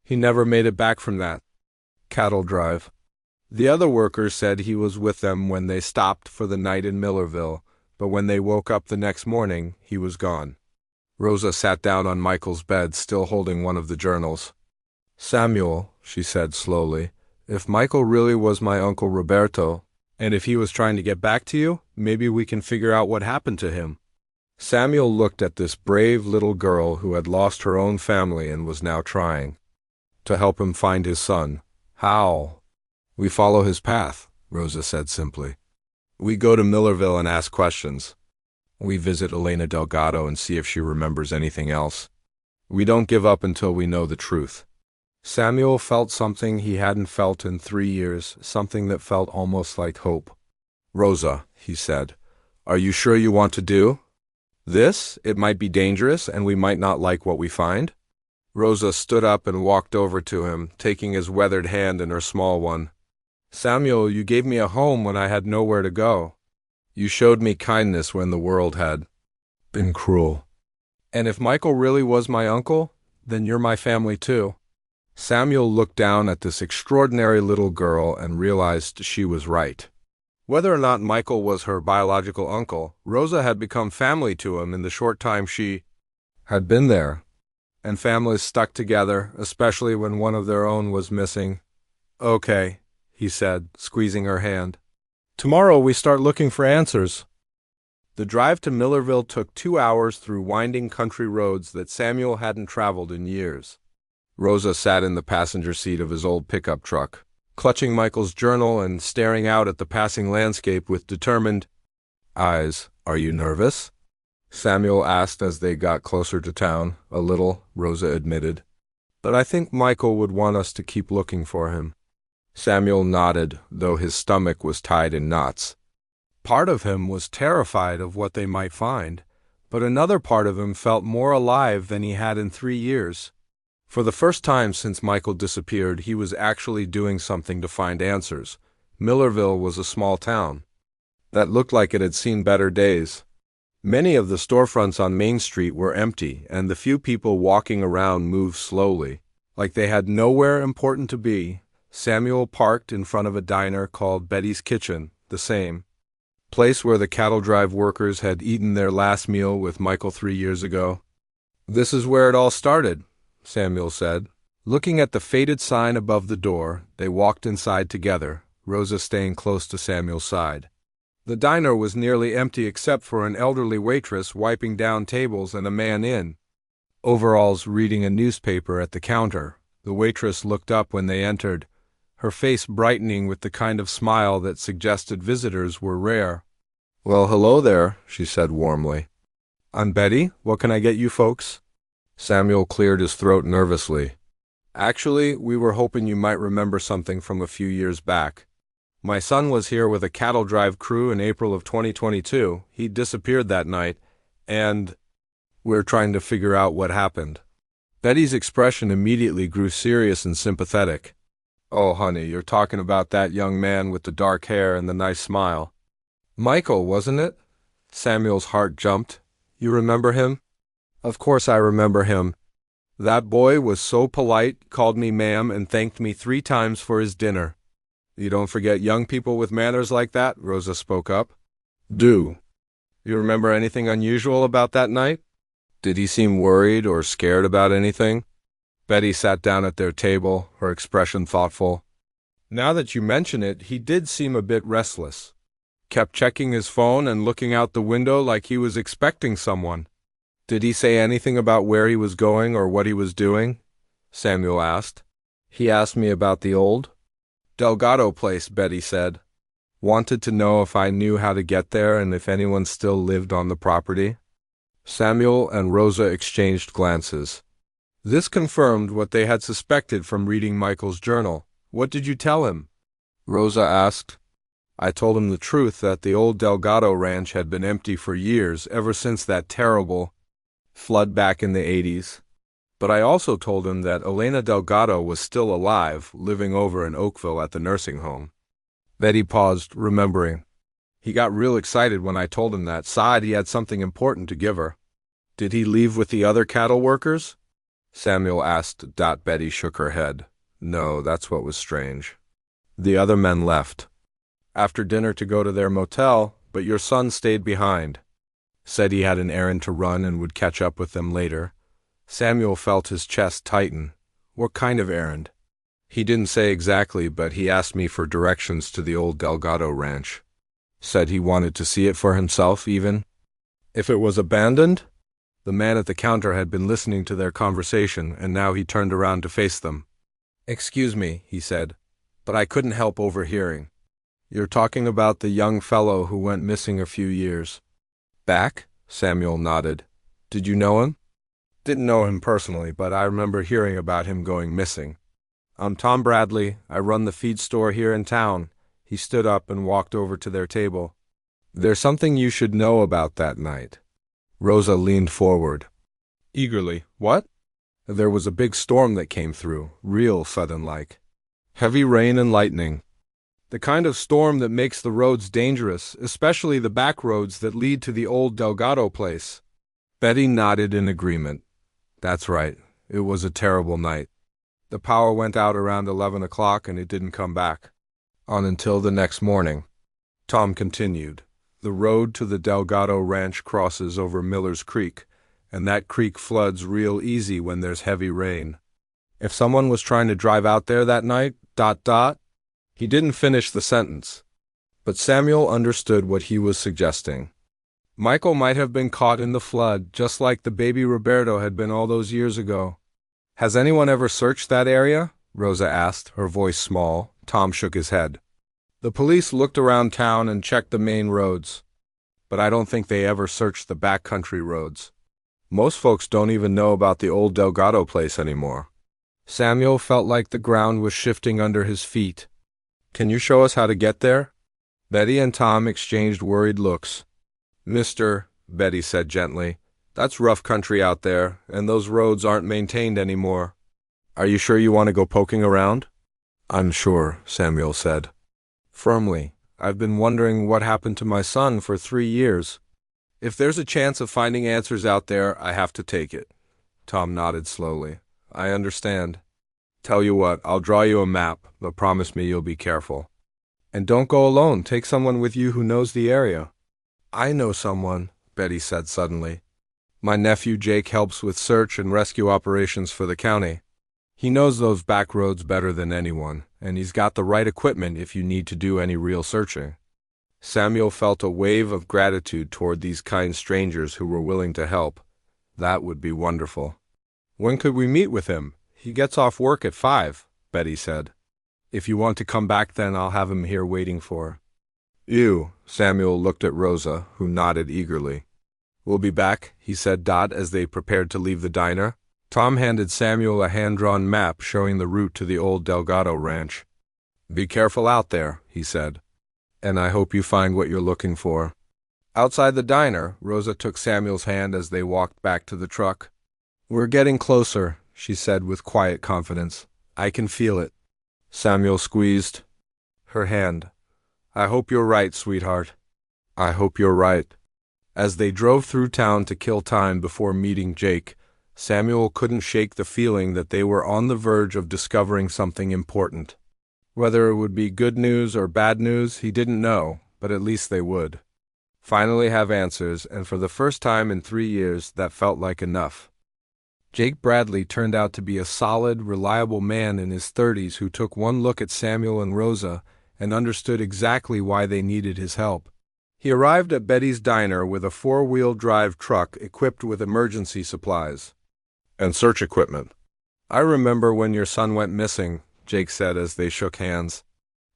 He never made it back from that cattle drive. The other workers said he was with them when they stopped for the night in Millerville, but when they woke up the next morning, he was gone. Rosa sat down on Michael's bed, still holding one of the journals. Samuel, she said slowly, if Michael really was my Uncle Roberto, and if he was trying to get back to you, maybe we can figure out what happened to him. Samuel looked at this brave little girl who had lost her own family and was now trying to help him find his son. How? We follow his path, Rosa said simply. We go to Millerville and ask questions. We visit Elena Delgado and see if she remembers anything else. We don't give up until we know the truth. Samuel felt something he hadn't felt in 3 years, something that felt almost like hope. Rosa, he said, are you sure you want to do this? It might be dangerous, and we might not like what we find. Rosa stood up and walked over to him, taking his weathered hand in her small one. Samuel, you gave me a home when I had nowhere to go. You showed me kindness when the world had been cruel. And if Michael really was my uncle, then you're my family too. Samuel looked down at this extraordinary little girl and realized she was right. Whether or not Michael was her biological uncle, Rosa had become family to him in the short time she had been there. And families stuck together, especially when one of their own was missing. Okay, he said, squeezing her hand. Tomorrow we start looking for answers. The drive to Millerville took 2 hours through winding country roads that Samuel hadn't traveled in years. Rosa sat in the passenger seat of his old pickup truck, clutching Michael's journal and staring out at the passing landscape with determined eyes. Are you nervous? Samuel asked as they got closer to town. A little, Rosa admitted. But I think Michael would want us to keep looking for him. Samuel nodded, though his stomach was tied in knots. Part of him was terrified of what they might find, but another part of him felt more alive than he had in 3 years. For the first time since Michael disappeared, he was actually doing something to find answers. Millerville was a small town that looked like it had seen better days. Many of the storefronts on Main Street were empty, and the few people walking around moved slowly, like they had nowhere important to be. Samuel parked in front of a diner called Betty's Kitchen, the same place where the cattle drive workers had eaten their last meal with Michael 3 years ago. This is where it all started, Samuel said. Looking at the faded sign above the door, they walked inside together, Rosa staying close to Samuel's side. The diner was nearly empty except for an elderly waitress wiping down tables and a man in overalls reading a newspaper at the counter. The waitress looked up when they entered, her face brightening with the kind of smile that suggested visitors were rare. Well, hello there, she said warmly. I'm Betty. What can I get you folks? Samuel cleared his throat nervously. Actually, we were hoping you might remember something from a few years back. My son was here with a cattle drive crew in April of 2022. He disappeared that night, and we're trying to figure out what happened. Betty's expression immediately grew serious and sympathetic. Oh, honey, you're talking about that young man with the dark hair and the nice smile. Michael, wasn't it? Samuel's heart jumped. You remember him? Of course I remember him. That boy was so polite, called me ma'am, and thanked me 3 times for his dinner. You don't forget young people with manners like that, Rosa spoke up. Do. You remember anything unusual about that night? Did he seem worried or scared about anything? Betty sat down at their table, her expression thoughtful. Now that you mention it, he did seem a bit restless. Kept checking his phone and looking out the window like he was expecting someone. Did he say anything about where he was going or what he was doing? Samuel asked. He asked me about the old Delgado place, Betty said. Wanted to know if I knew how to get there and if anyone still lived on the property. Samuel and Rosa exchanged glances. This confirmed what they had suspected from reading Michael's journal. What did you tell him? Rosa asked. I told him the truth, that the old Delgado ranch had been empty for years, ever since that terrible flood back in the 80s. But I also told him that Elena Delgado was still alive, living over in Oakville at the nursing home. Betty paused, remembering. He got real excited when I told him that, sighed he had something important to give her. Did he leave with the other cattle workers? Samuel asked. Betty shook her head. No, that's what was strange. The other men left after dinner to go to their motel, but your son stayed behind. Said he had an errand to run and would catch up with them later. Samuel felt his chest tighten. What kind of errand? He didn't say exactly, but he asked me for directions to the old Delgado ranch. Said he wanted to see it for himself, even if it was abandoned? The man at the counter had been listening to their conversation, and now he turned around to face them. Excuse me, he said, but I couldn't help overhearing. You're talking about the young fellow who went missing a few years back? Samuel nodded. Did you know him? Didn't know him personally, but I remember hearing about him going missing. I'm Tom Bradley. I run the feed store here in town. He stood up and walked over to their table. There's something you should know about that night. Rosa leaned forward eagerly. What? There was a big storm that came through, real sudden-like. Heavy rain and lightning. The kind of storm that makes the roads dangerous, especially the back roads that lead to the old Delgado place. Betty nodded in agreement. That's right. It was a terrible night. The power went out around 11 o'clock and it didn't come back on until the next morning. Tom continued. The road to the Delgado ranch crosses over Miller's Creek, and that creek floods real easy when there's heavy rain. If someone was trying to drive out there that night, ... He didn't finish the sentence, but Samuel understood what he was suggesting. Michael might have been caught in the flood, just like the baby Roberto had been all those years ago. Has anyone ever searched that area? Rosa asked, her voice small. Tom shook his head. The police looked around town and checked the main roads, but I don't think they ever searched the backcountry roads. Most folks don't even know about the old Delgado place anymore. Samuel felt like the ground was shifting under his feet. Can you show us how to get there? Betty and Tom exchanged worried looks. Mister, Betty said gently, that's rough country out there, and those roads aren't maintained anymore. Are you sure you want to go poking around? I'm sure, Samuel said firmly. I've been wondering what happened to my son for 3 years. If there's a chance of finding answers out there, I have to take it. Tom nodded slowly. I understand. Tell you what, I'll draw you a map, but promise me you'll be careful. And don't go alone. Take someone with you who knows the area. I know someone, Betty said suddenly. My nephew Jake helps with search and rescue operations for the county. He knows those back roads better than anyone, and he's got the right equipment if you need to do any real searching. Samuel felt a wave of gratitude toward these kind strangers who were willing to help. That would be wonderful. When could we meet with him? He gets off work at 5, Betty said. If you want to come back then, I'll have him here waiting for you. Samuel looked at Rosa, who nodded eagerly. We'll be back, he said, as they prepared to leave the diner. Tom handed Samuel a hand-drawn map showing the route to the old Delgado ranch. Be careful out there, he said, and I hope you find what you're looking for. Outside the diner, Rosa took Samuel's hand as they walked back to the truck. We're getting closer, she said with quiet confidence. I can feel it. Samuel squeezed her hand. I hope you're right, sweetheart. I hope you're right. As they drove through town to kill time before meeting Jake, Samuel couldn't shake the feeling that they were on the verge of discovering something important. Whether it would be good news or bad news, he didn't know, but at least they would finally have answers, and for the first time in 3 years, that felt like enough. Jake Bradley turned out to be a solid, reliable man in his 30s who took one look at Samuel and Rosa and understood exactly why they needed his help. He arrived at Betty's diner with a four-wheel drive truck equipped with emergency supplies and search equipment. "I remember when your son went missing," Jake said as they shook hands.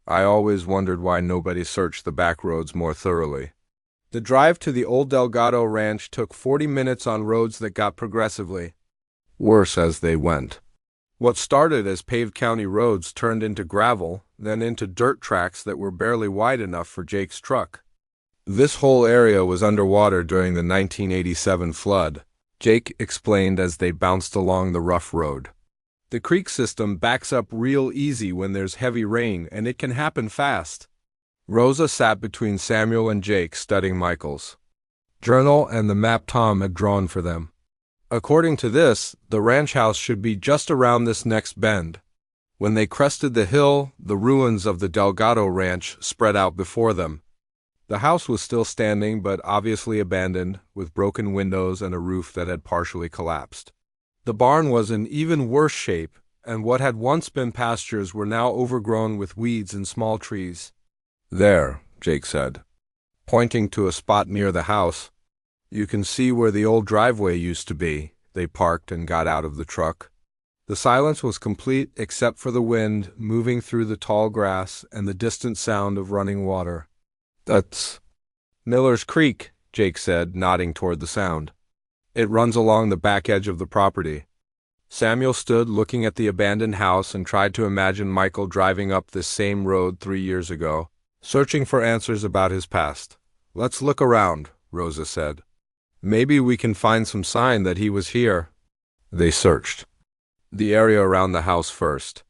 "I always wondered why nobody searched the back roads more thoroughly." The drive to the old Delgado Ranch took 40 minutes on roads that got progressively worse as they went. What started as paved county roads turned into gravel, then into dirt tracks that were barely wide enough for Jake's truck. This whole area was underwater during the 1987 flood, Jake explained as they bounced along the rough road. "The creek system backs up real easy when there's heavy rain, and it can happen fast." Rosa sat between Samuel and Jake studying Michael's journal and the map Tom had drawn for them. "According to this, the ranch house should be just around this next bend." When they crested the hill, the ruins of the Delgado Ranch spread out before them. The house was still standing, but obviously abandoned, with broken windows and a roof that had partially collapsed. The barn was in even worse shape, and what had once been pastures were now overgrown with weeds and small trees. "There," Jake said, pointing to a spot near the house. "You can see where the old driveway used to be." They parked and got out of the truck. The silence was complete except for the wind moving through the tall grass and the distant sound of running water. "That's Miller's Creek," Jake said, nodding toward the sound. "It runs along the back edge of the property." Samuel stood looking at the abandoned house and tried to imagine Michael driving up this same road 3 years ago, searching for answers about his past. "Let's look around," Rosa said. "Maybe we can find some sign that he was here." They searched the area around the house first.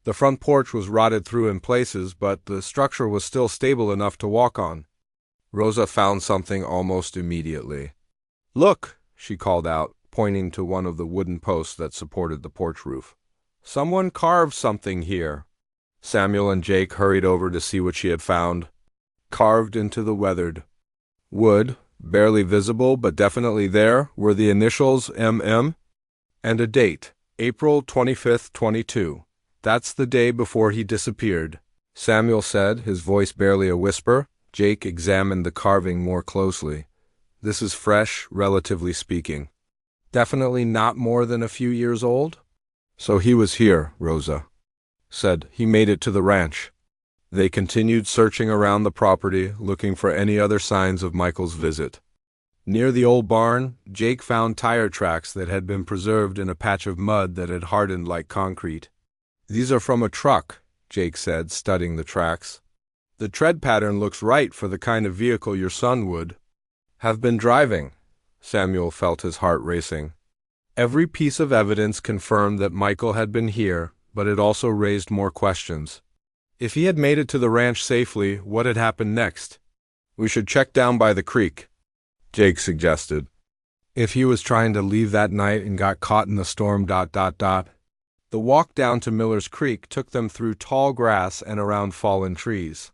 The front porch was rotted through in places, but the structure was still stable enough to walk on. Rosa found something almost immediately. "Look," she called out, pointing to one of the wooden posts that supported the porch roof. "Someone carved something here." Samuel and Jake hurried over to see what she had found. Carved into the weathered wood, barely visible but definitely there, were the initials MM and a date, April 25th, 22. "That's the day before he disappeared," Samuel said, his voice barely a whisper. Jake examined the carving more closely. "This is fresh, relatively speaking. Definitely not more than a few years old." "So he was here," Rosa said. "He made it to the ranch." They continued searching around the property, looking for any other signs of Michael's visit. Near the old barn, Jake found tire tracks that had been preserved in a patch of mud that had hardened like concrete. "These are from a truck," Jake said, studying the tracks. "The tread pattern looks right for the kind of vehicle your son would have been driving." Samuel felt his heart racing. Every piece of evidence confirmed that Michael had been here, but it also raised more questions. If he had made it to the ranch safely, what had happened next? "We should check down by the creek," Jake suggested. "If he was trying to leave that night and got caught in the storm. The walk down to Miller's Creek took them through tall grass and around fallen trees.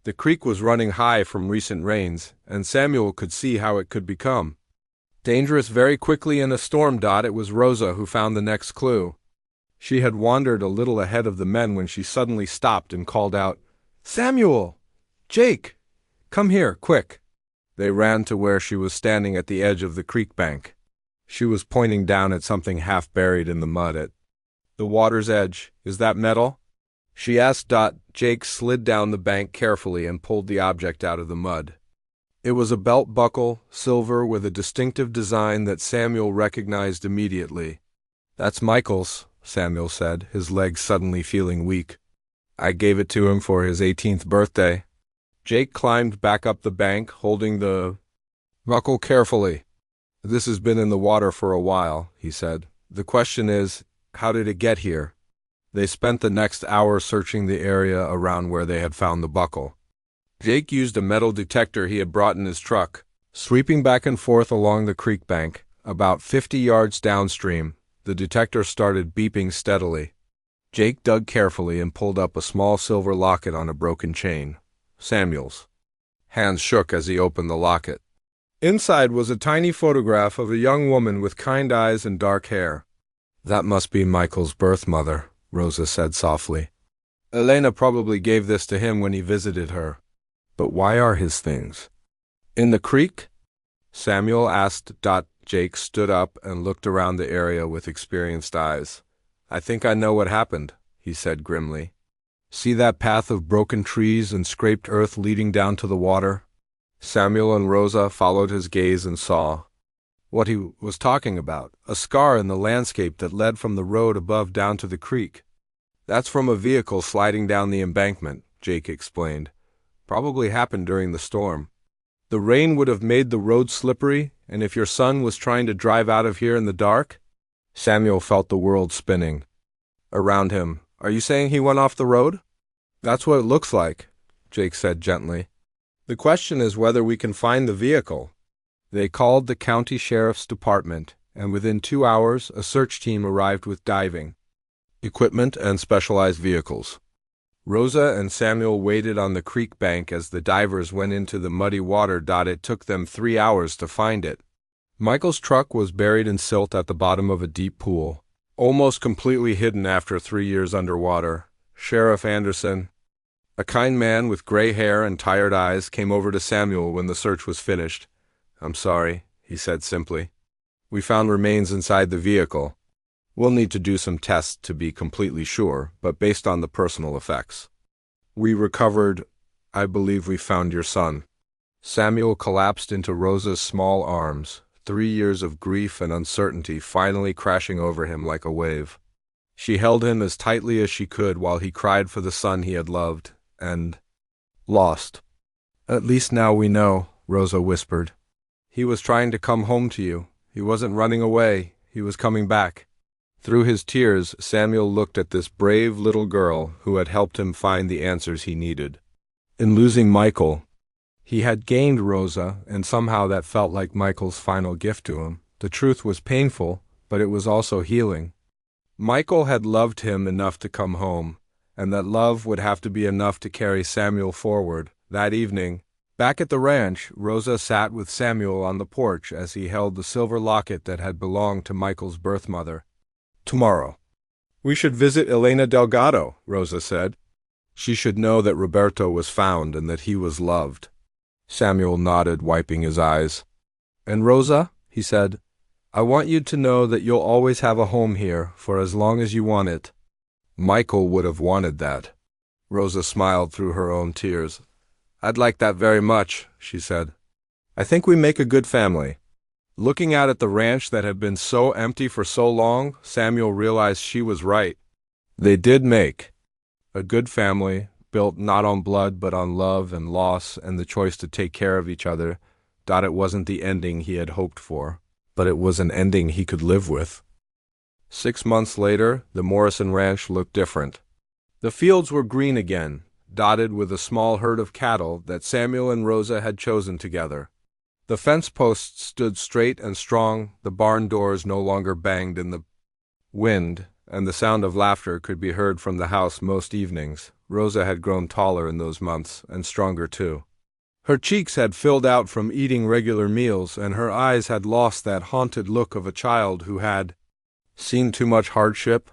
The creek was running high from recent rains, and Samuel could see how it could become dangerous very quickly in a storm. It was Rosa who found the next clue. She had wandered a little ahead of the men when she suddenly stopped and called out, "Samuel! Jake! Come here, quick!" They ran to where she was standing at the edge of the creek bank. She was pointing down at something half buried in the mud at the water's edge. "Is that metal?" she asked. Jake slid down the bank carefully and pulled the object out of the mud. It was a belt buckle, silver, with a distinctive design that Samuel recognized immediately. "That's Michael's," Samuel said, his legs suddenly feeling weak. "I gave it to him for his 18th birthday." Jake climbed back up the bank, holding the buckle carefully. "This has been in the water for a while," he said. "The question is, how did it get here?" They spent the next hour searching the area around where they had found the buckle. Jake used a metal detector he had brought in his truck. Sweeping back and forth along the creek bank, about 50 yards downstream, the detector started beeping steadily. Jake dug carefully and pulled up a small silver locket on a broken chain. Samuel's hands shook as he opened the locket. Inside was a tiny photograph of a young woman with kind eyes and dark hair. That must be Michael's birth mother, Rosa said softly. Elena probably gave this to him when he visited her. But why are his things in the creek? Samuel asked. Jake stood up and looked around the area with experienced eyes. I think I know what happened, he said grimly. See that path of broken trees and scraped earth leading down to the water? Samuel and Rosa followed his gaze and saw what he was talking about, a scar in the landscape that led from the road above down to the creek. That's from a vehicle sliding down the embankment, Jake explained. Probably happened during the storm. The rain would have made the road slippery, and if your son was trying to drive out of here in the dark? Samuel felt the world spinning around him. Are you saying he went off the road? That's what it looks like, Jake said gently. The question is whether we can find the vehicle. They called the county sheriff's department, and within 2 hours a search team arrived with diving equipment and specialized vehicles. Rosa and Samuel waited on the creek bank as the divers went into the muddy water. It took them 3 hours to find it. Michael's truck was buried in silt at the bottom of a deep pool, almost completely hidden after 3 years underwater. Sheriff Anderson, a kind man with gray hair and tired eyes, came over to Samuel when the search was finished. I'm sorry, he said simply. We found remains inside the vehicle. We'll need to do some tests to be completely sure, but based on the personal effects. I believe we found your son. Samuel collapsed into Rosa's small arms, 3 years of grief and uncertainty finally crashing over him like a wave. She held him as tightly as she could while he cried for the son he had loved and lost. At least now we know, Rosa whispered. He was trying to come home to you. He wasn't running away. He was coming back. Through his tears, Samuel looked at this brave little girl who had helped him find the answers he needed. In losing Michael, he had gained Rosa, and somehow that felt like Michael's final gift to him. The truth was painful, but it was also healing. Michael had loved him enough to come home, and that love would have to be enough to carry Samuel forward. That evening, back at the ranch, Rosa sat with Samuel on the porch as he held the silver locket that had belonged to Michael's birth mother. Tomorrow. We should visit Elena Delgado, Rosa said. She should know that Roberto was found and that he was loved. Samuel nodded, wiping his eyes. And Rosa, he said, I want you to know that you'll always have a home here for as long as you want it. Michael would have wanted that. Rosa smiled through her own tears. I'd like that very much, she said. I think we make a good family. Looking out at the ranch that had been so empty for so long, Samuel realized she was right. They did make a good family, built not on blood but on love and loss and the choice to take care of each other. It wasn't the ending he had hoped for, but it was an ending he could live with. 6 months later, the Morrison Ranch looked different. The fields were green again, dotted with a small herd of cattle that Samuel and Rosa had chosen together. The fence posts stood straight and strong, the barn doors no longer banged in the wind, and the sound of laughter could be heard from the house most evenings. Rosa had grown taller in those months, and stronger too. Her cheeks had filled out from eating regular meals, and her eyes had lost that haunted look of a child who had seen too much hardship.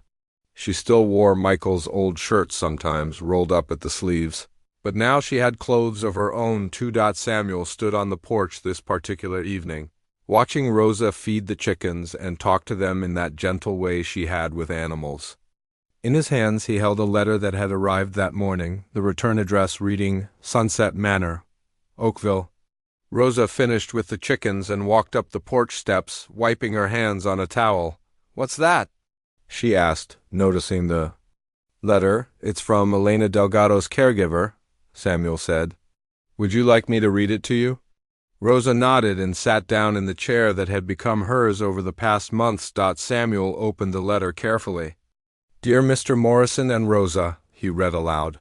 She still wore Michael's old shirts sometimes, rolled up at the sleeves. But now she had clothes of her own. Samuel stood on the porch this particular evening, watching Rosa feed the chickens and talk to them in that gentle way she had with animals. In his hands he held a letter that had arrived that morning, the return address reading Sunset Manor, Oakville. Rosa finished with the chickens and walked up the porch steps, wiping her hands on a towel. What's that? She asked, noticing the letter. It's from Elena Delgado's caregiver, Samuel said. Would you like me to read it to you? Rosa nodded and sat down in the chair that had become hers over the past months. Samuel opened the letter carefully. Dear Mr. Morrison and Rosa, he read aloud.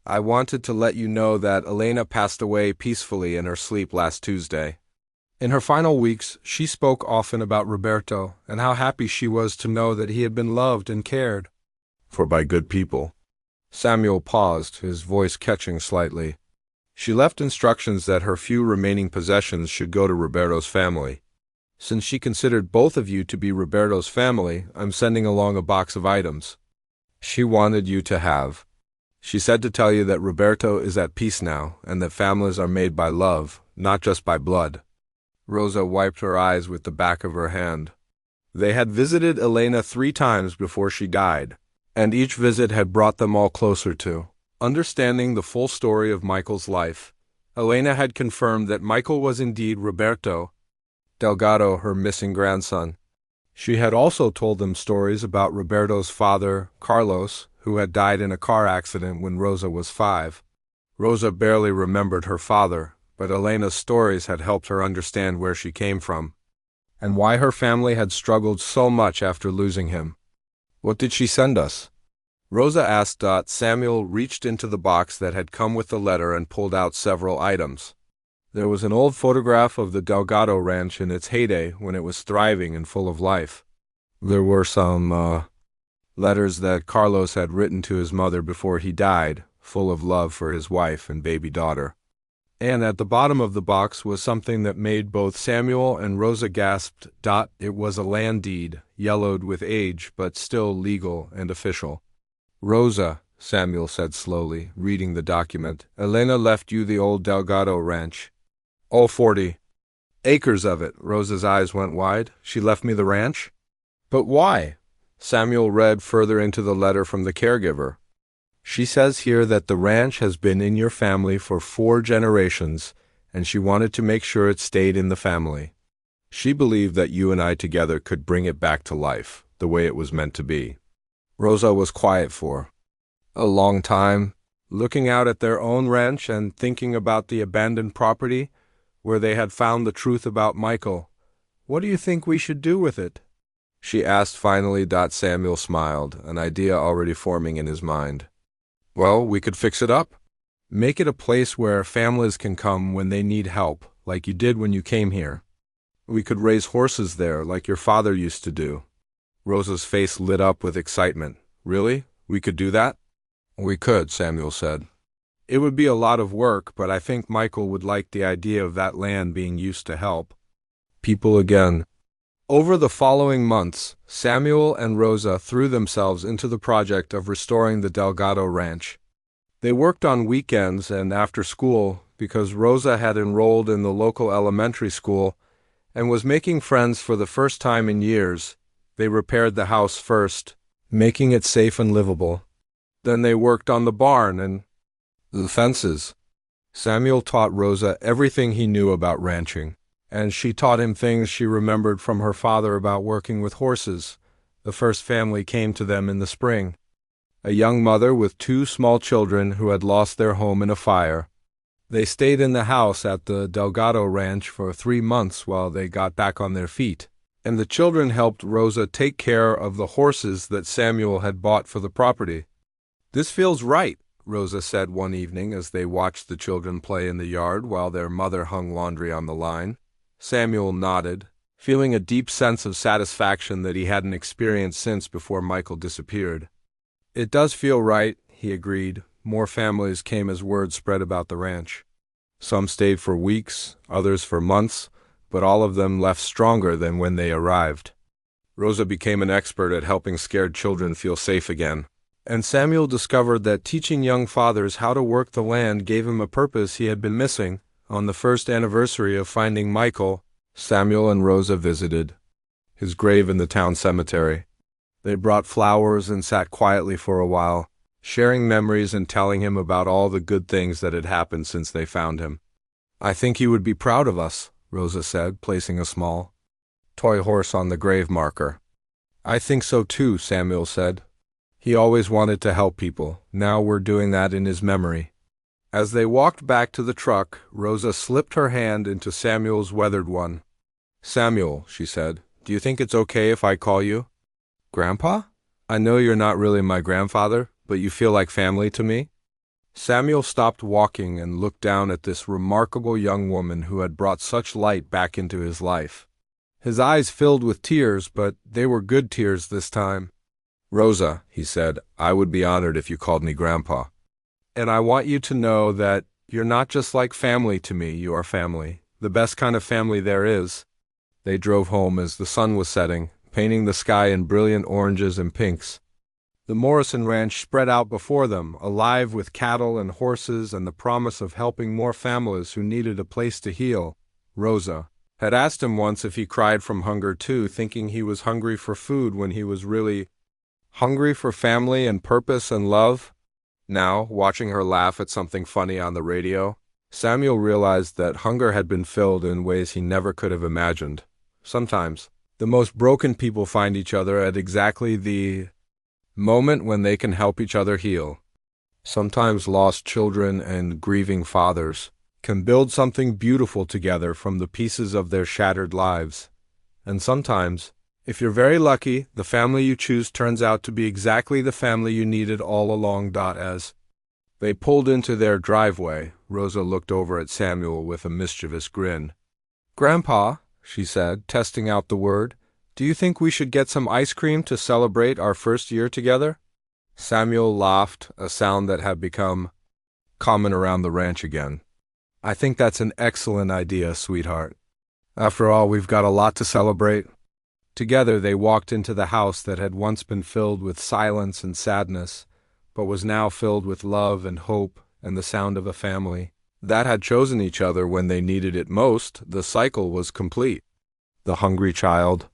I wanted to let you know that Elena passed away peacefully in her sleep last Tuesday. In her final weeks, she spoke often about Roberto and how happy she was to know that he had been loved and cared for by good people. Samuel paused, his voice catching slightly. She left instructions that her few remaining possessions should go to Roberto's family. Since she considered both of you to be Roberto's family, I'm sending along a box of items she wanted you to have. She said to tell you that Roberto is at peace now, and that families are made by love, not just by blood." Rosa wiped her eyes with the back of her hand. They had visited Elena 3 times before she died, and each visit had brought them all closer to understanding the full story of Michael's life. Elena had confirmed that Michael was indeed Roberto Delgado, her missing grandson. She had also told them stories about Roberto's father, Carlos, who had died in a car accident when Rosa was 5. Rosa barely remembered her father, but Elena's stories had helped her understand where she came from, and why her family had struggled so much after losing him. "What did she send us?" Rosa asked. Samuel reached into the box that had come with the letter and pulled out several items. There was an old photograph of the Delgado Ranch in its heyday when it was thriving and full of life. There were some letters that Carlos had written to his mother before he died, full of love for his wife and baby daughter. And at the bottom of the box was something that made both Samuel and Rosa gasp. It was a land deed, yellowed with age, but still legal and official. "Rosa," Samuel said slowly, reading the document, "Elena left you the old Delgado Ranch. All 40 acres of it." Rosa's eyes went wide. "She left me the ranch? But why?" Samuel read further into the letter from the caregiver. "She says here that the ranch has been in your family for 4 generations, and she wanted to make sure it stayed in the family. She believed that you and I together could bring it back to life, the way it was meant to be." Rosa was quiet for a long time, looking out at their own ranch and thinking about the abandoned property where they had found the truth about Michael. "What do you think we should do with it?" she asked finally. Samuel smiled, an idea already forming in his mind. "Well, we could fix it up. Make it a place where families can come when they need help, like you did when you came here. We could raise horses there, like your father used to do." Rosa's face lit up with excitement. "Really? We could do that?" "We could," Samuel said. "It would be a lot of work, but I think Michael would like the idea of that land being used to help people again." Over the following months, Samuel and Rosa threw themselves into the project of restoring the Delgado Ranch. They worked on weekends and after school because Rosa had enrolled in the local elementary school and was making friends for the first time in years. They repaired the house first, making it safe and livable. Then they worked on the barn and the fences. Samuel taught Rosa everything he knew about ranching, and she taught him things she remembered from her father about working with horses. The first family came to them in the spring, a young mother with 2 small children who had lost their home in a fire. They stayed in the house at the Delgado Ranch for 3 months while they got back on their feet, and the children helped Rosa take care of the horses that Samuel had bought for the property. "This feels right," Rosa said one evening as they watched the children play in the yard while their mother hung laundry on the line. Samuel nodded, feeling a deep sense of satisfaction that he hadn't experienced since before Michael disappeared. "It does feel right," he agreed. More families came as word spread about the ranch. Some stayed for weeks, others for months, but all of them left stronger than when they arrived. Rosa became an expert at helping scared children feel safe again. And Samuel discovered that teaching young fathers how to work the land gave him a purpose he had been missing. On the first anniversary of finding Michael, Samuel and Rosa visited his grave in the town cemetery. They brought flowers and sat quietly for a while, sharing memories and telling him about all the good things that had happened since they found him. "I think he would be proud of us," Rosa said, placing a small toy horse on the grave marker. "I think so too," Samuel said. "He always wanted to help people. Now we're doing that in his memory." As they walked back to the truck, Rosa slipped her hand into Samuel's weathered one. "Samuel," she said, "do you think it's okay if I call you Grandpa? I know you're not really my grandfather, but you feel like family to me." Samuel stopped walking and looked down at this remarkable young woman who had brought such light back into his life. His eyes filled with tears, but they were good tears this time. "Rosa," he said, "I would be honored if you called me Grandpa. And I want you to know that you're not just like family to me, you are family, the best kind of family there is." They drove home as the sun was setting, painting the sky in brilliant oranges and pinks. The Morrison ranch spread out before them, alive with cattle and horses and the promise of helping more families who needed a place to heal. Rosa had asked him once if he cried from hunger too, thinking he was hungry for food when he was really hungry for family and purpose and love. Now, watching her laugh at something funny on the radio, Samuel realized that hunger had been filled in ways he never could have imagined. Sometimes, the most broken people find each other at exactly the moment when they can help each other heal. Sometimes lost children and grieving fathers can build something beautiful together from the pieces of their shattered lives. And sometimes, if you're very lucky, the family you choose turns out to be exactly the family you needed all along. As they pulled into their driveway, Rosa looked over at Samuel with a mischievous grin. "Grandpa," she said, testing out the word, "do you think we should get some ice cream to celebrate our first year together?" Samuel laughed, a sound that had become common around the ranch again. "I think that's an excellent idea, sweetheart. After all, we've got a lot to celebrate." Together they walked into the house that had once been filled with silence and sadness, but was now filled with love and hope and the sound of a family that had chosen each other when they needed it most. The cycle was complete. The hungry child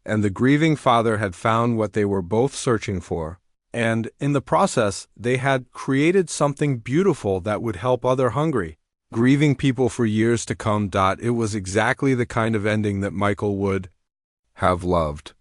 and the grieving father had found what they were both searching for, and in the process they had created something beautiful that would help other hungry, grieving people for years to come. It was exactly the kind of ending that Michael would have loved.